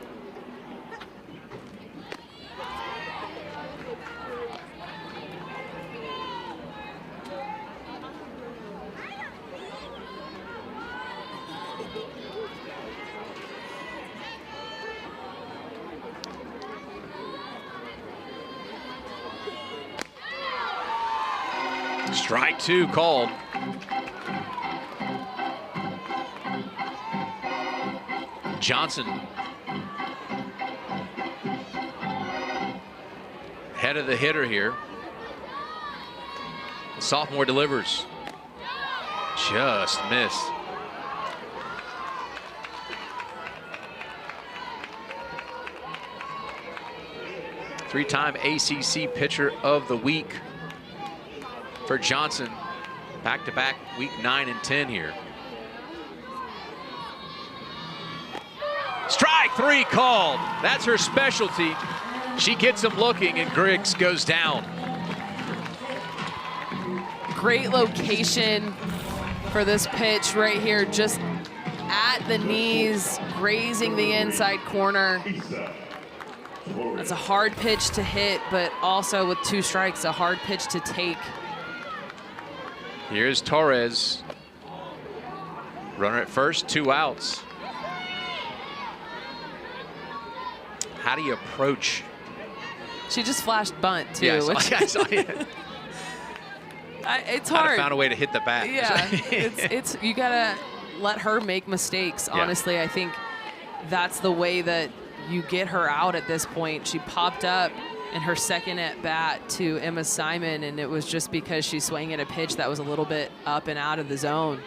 Strike 2 called. Johnson Head of the hitter here. The sophomore delivers. Just missed. Three-time ACC Pitcher of the Week for Johnson. Back-to-back week 9 and 10 here. Strike 3 called. That's her specialty. She gets him looking, and Griggs goes down. Great location for this pitch right here, just at the knees, grazing the inside corner. That's a hard pitch to hit, but also with 2 strikes, a hard pitch to take. Here's Torres. Runner at first, 2 outs. How do you approach? She just flashed bunt too. Yeah, I saw it. It's I'd have hard. found a way to hit the bat. Yeah, it's you gotta let her make mistakes. Yeah. Honestly, I think that's the way that you get her out at this point. She popped up in her second at bat to Emma Simon, and it was just because she swung at a pitch that was a little bit up and out of the zone.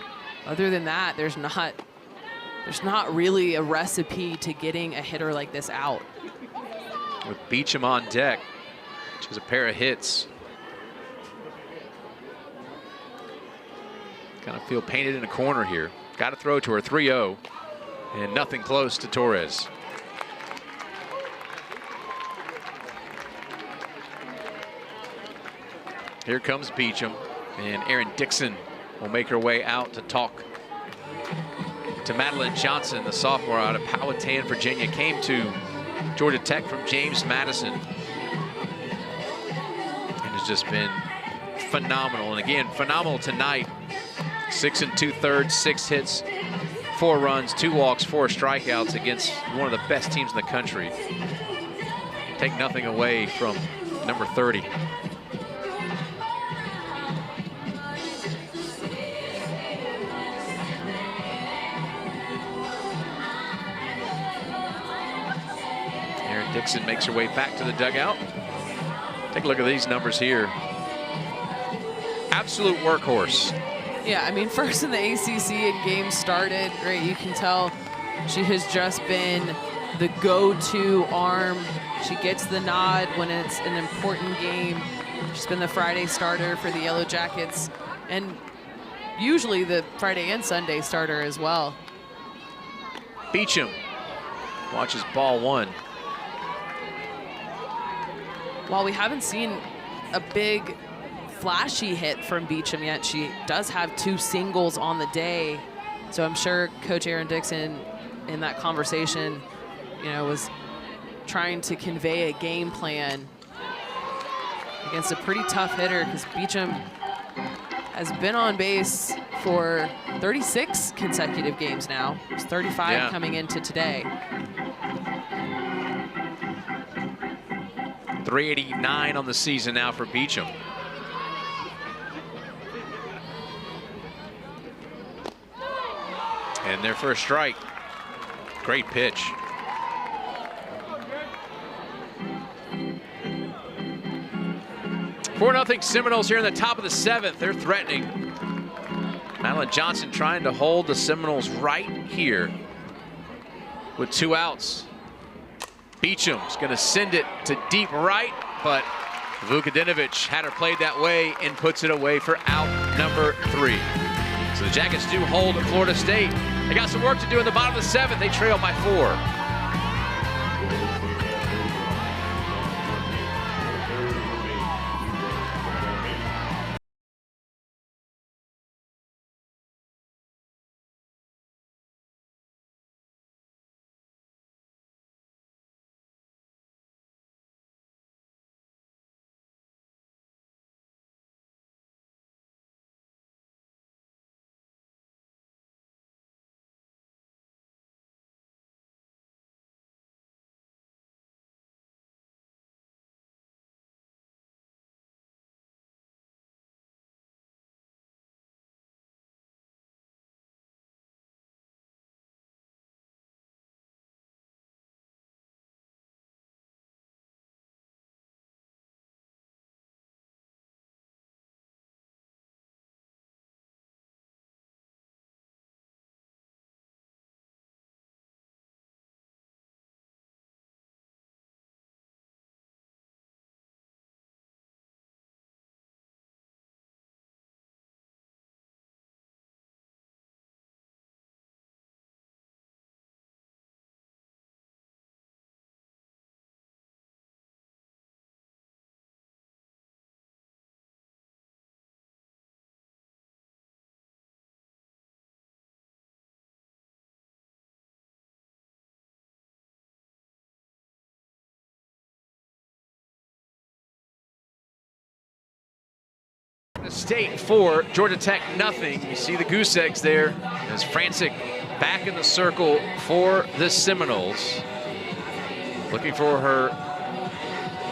Other than that, there's not really a recipe to getting a hitter like this out. With Beecham on deck, which is a pair of hits. Kind of feel painted in a corner here. Got to throw to her 3-0, and nothing close to Torres. Here comes Beecham, and Erin Dixon will make her way out to talk to Madeline Johnson, the sophomore out of Powhatan, Virginia. Came to Georgia Tech from James Madison, and has just been phenomenal. And again, phenomenal tonight. 6 2/3, 6 hits, 4 runs, 2 walks, 4 strikeouts against one of the best teams in the country. Take nothing away from number 30. Erin Dixon makes her way back to the dugout. Take a look at these numbers here. Absolute workhorse. Yeah, I mean, first in the ACC and games started, right? You can tell she has just been the go-to arm. She gets the nod when it's an important game. She's been the Friday starter for the Yellow Jackets, and usually the Friday and Sunday starter as well. Beecham watches ball 1. While we haven't seen a big flashy hit from Beecham yet, she does have 2 singles on the day. So I'm sure Coach Erin Dixon in that conversation, you know, was trying to convey a game plan against a pretty tough hitter, because Beecham has been on base for 36 consecutive games now. It's 35 coming into today. 389 on the season now for Beecham. And their first strike. Great pitch. Four 0 Seminoles here in the top of the 7th. They're threatening. Madeline Johnson trying to hold the Seminoles right here with 2 outs. Beecham's going to send it to deep right, but Vukadinovic had her played that way and puts it away for out number 3. So the Jackets do hold at Florida State. They got some work to do in the bottom of the 7th. They trail by 4. State 4, Georgia Tech nothing. You see the goose eggs there as Francic back in the circle for the Seminoles. Looking for her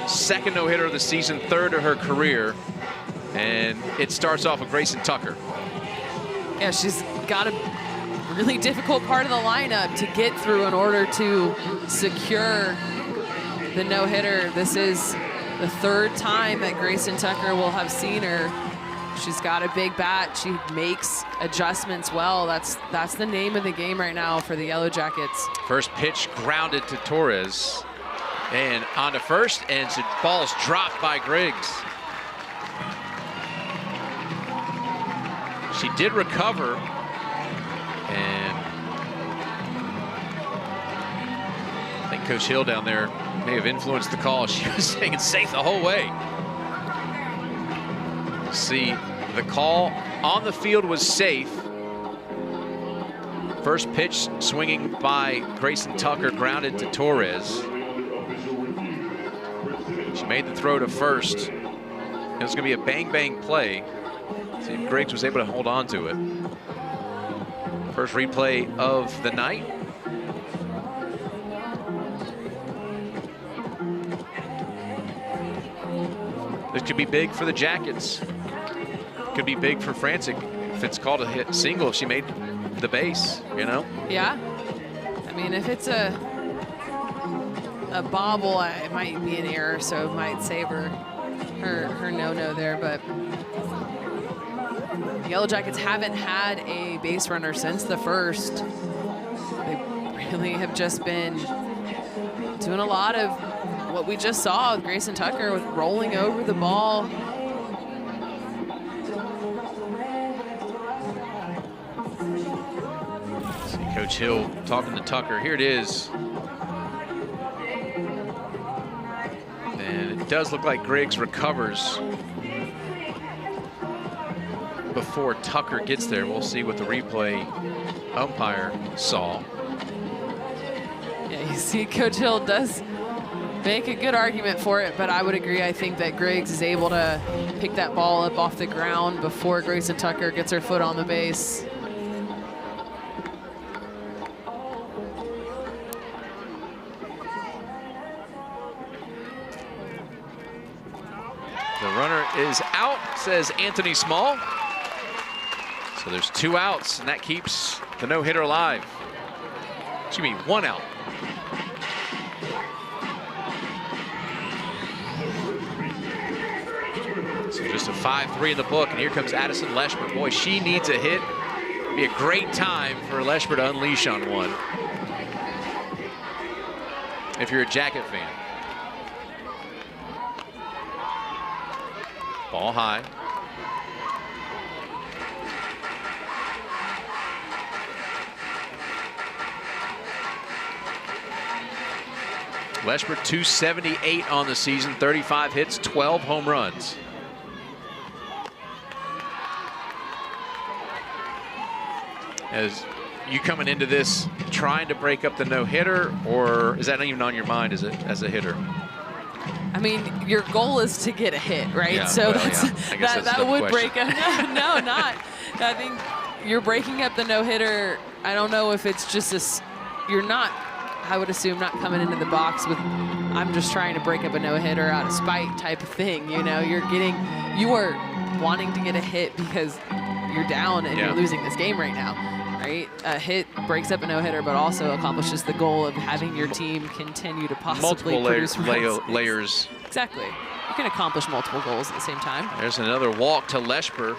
second no-hitter of the season, third of her career. And it starts off with Grayson Tucker. Yeah, she's got a really difficult part of the lineup to get through in order to secure the no-hitter. This is the third time that Grayson Tucker will have seen her. She's got a big bat. She makes adjustments well. That's the name of the game right now for the Yellow Jackets. First pitch grounded to Torres. And on to first, and the ball's dropped by Griggs. She did recover. And I think Coach Hill down there may have influenced the call. She was saying it's safe the whole way. See, the call on the field was safe. First pitch swinging by Grayson Tucker, grounded to Torres. She made the throw to first. It was going to be a bang-bang play. See if Griggs was able to hold on to it. First replay of the night. This could be big for the Jackets. Could be big for Francic if it's called a hit single, if she made the base, you know? Yeah. I mean, if it's a bobble, it might be an error, so it might save her no-no there. But the Yellow Jackets haven't had a base runner since the first. They really have just been doing a lot of what we just saw with Grayson Tucker, with rolling over the ball. See Coach Hill talking to Tucker. Here it is. And it does look like Griggs recovers before Tucker gets there. We'll see what the replay umpire saw. Yeah, you see Coach Hill does make a good argument for it, but I would agree. I think that Griggs is able to pick that ball up off the ground before Grayson Tucker gets her foot on the base. The runner is out, says Anthony Small. So there's 2 outs, and that keeps the no-hitter alive. Excuse me, 1 out. So just a 5-3 in the book, and here comes Addison Leshbert. Boy, she needs a hit. It'd be a great time for Leshbert to unleash on one, if you're a Jacket fan. Ball high. Leshbert 278 on the season, 35 hits, 12 home runs. As you coming into this trying to break up the no-hitter, or is that not even on your mind as a hitter? I mean, your goal is to get a hit, right? Yeah, so well, that's, yeah. that would break up. No, not. I think you're breaking up the no-hitter. I don't know if it's just you're not, I would assume, not coming into the box with, I'm just trying to break up a no-hitter out of spite type of thing. You know, you are wanting to get a hit because you're down and you're losing this game right now. Right? A hit breaks up a no-hitter, but also accomplishes the goal of having your team continue to possibly produce layers. Exactly. You can accomplish multiple goals at the same time. There's another walk to Leshbert.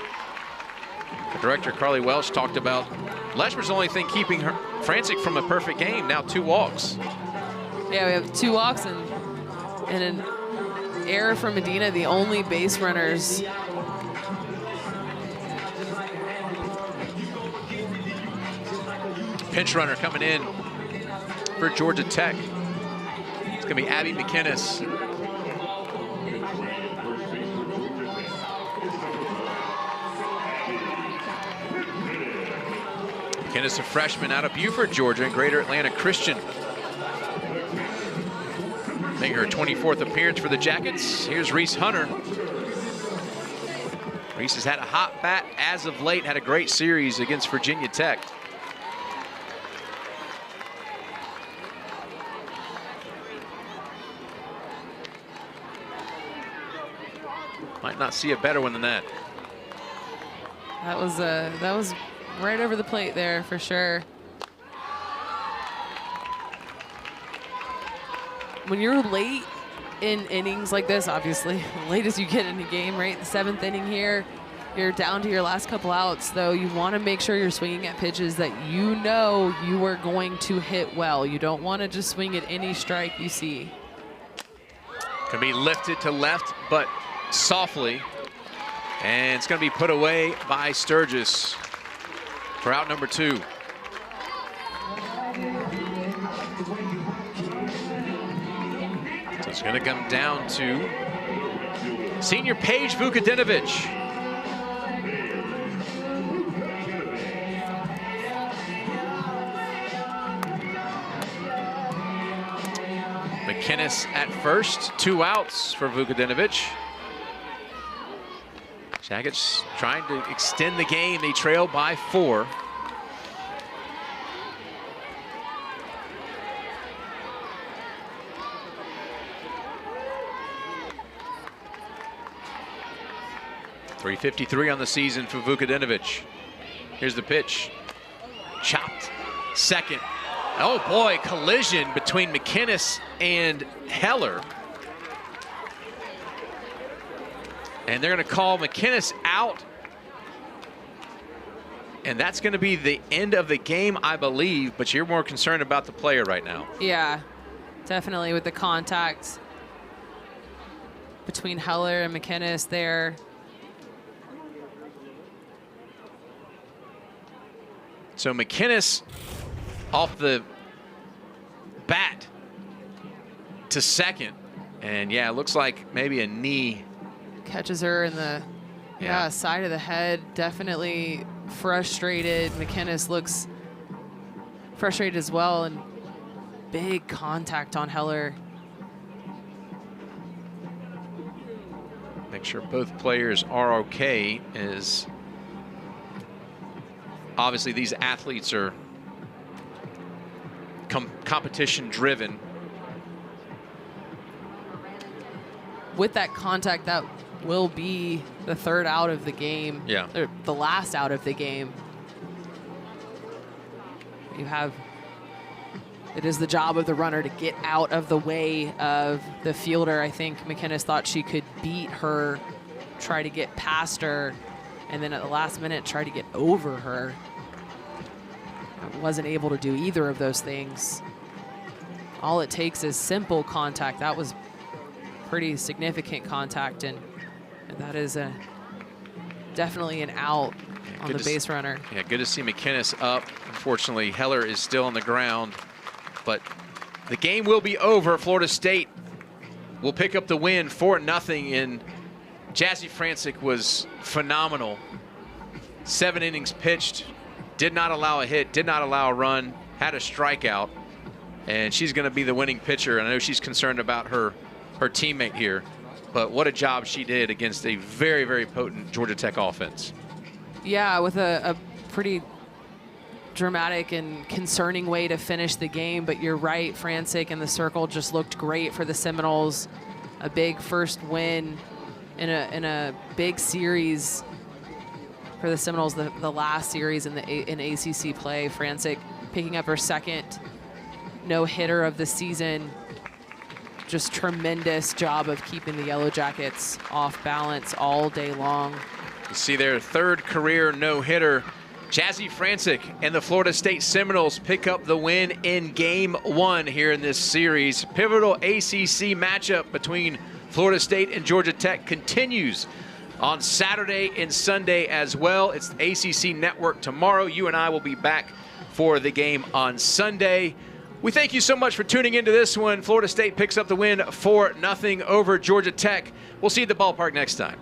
The director, Carly Welsh, talked about Leshbert's the only thing keeping Francic from a perfect game. Now 2 walks. Yeah, we have 2 walks and an error from Medina, the only base runners. Pinch runner coming in for Georgia Tech. It's going to be Abby McInnes. McInnes, a freshman out of Buford, Georgia, and Greater Atlanta Christian. Making her 24th appearance for the Jackets. Here's Reese Hunter. Reese has had a hot bat as of late, had a great series against Virginia Tech. Might not see a better one than that. That was right over the plate there for sure. When you're late in innings like this, obviously, late as you get in a game, right? The 7th inning here, you're down to your last couple outs, though. You want to make sure you're swinging at pitches that you know you are going to hit well. You don't want to just swing at any strike you see. Can be lifted to left, but softly. And it's going to be put away by Sturgis for out number 2. So it's going to come down to senior Paige Vukadinovich. McInnes at first, 2 outs for Vukadinovich. Jackets trying to extend the game. They trail by 4. .353 on the season for Vukadinovich. Here's the pitch. Chopped. Second. Oh boy, collision between McInnes and Heller. And they're going to call McInnes out. And that's going to be the end of the game, I believe, but you're more concerned about the player right now. Yeah, definitely with the contact between Heller and McInnes there. So McInnes off the bat to second. And yeah, it looks like maybe a knee. Catches her in the side of the head. Definitely frustrated. McInnes looks frustrated as well, and big contact on Heller. Make sure both players are okay, as obviously these athletes are competition driven. With that contact, that will be the 3rd out of the game. Yeah. Or the last out of the game. It is the job of the runner to get out of the way of the fielder. I think McInnes thought she could beat her, try to get past her, and then at the last minute try to get over her. Wasn't able to do either of those things. All it takes is simple contact. That was pretty significant contact, and that is definitely an out on the base runner. Yeah, good to see McInnes up. Unfortunately, Heller is still on the ground, but the game will be over. Florida State will pick up the win 4-0, and Jazzy Francic was phenomenal. 7 innings pitched, did not allow a hit, did not allow a run, had a strikeout, and she's going to be the winning pitcher. And I know she's concerned about her teammate here, but what a job she did against a very, very potent Georgia Tech offense. Yeah, with a pretty dramatic and concerning way to finish the game, but you're right, Francic and the circle just looked great for the Seminoles. A big first win in a big series for the Seminoles, the last series in ACC play. Francic picking up her 2nd no-hitter of the season. Just tremendous job of keeping the Yellow Jackets off balance all day long. You see their 3rd career no-hitter. Jazzy Francic and the Florida State Seminoles pick up the win in Game 1 here in this series. Pivotal ACC matchup between Florida State and Georgia Tech continues on Saturday and Sunday as well. It's the ACC Network tomorrow. You and I will be back for the game on Sunday. We thank you so much for tuning into this one. Florida State picks up the win 4-0 over Georgia Tech. We'll see you at the ballpark next time.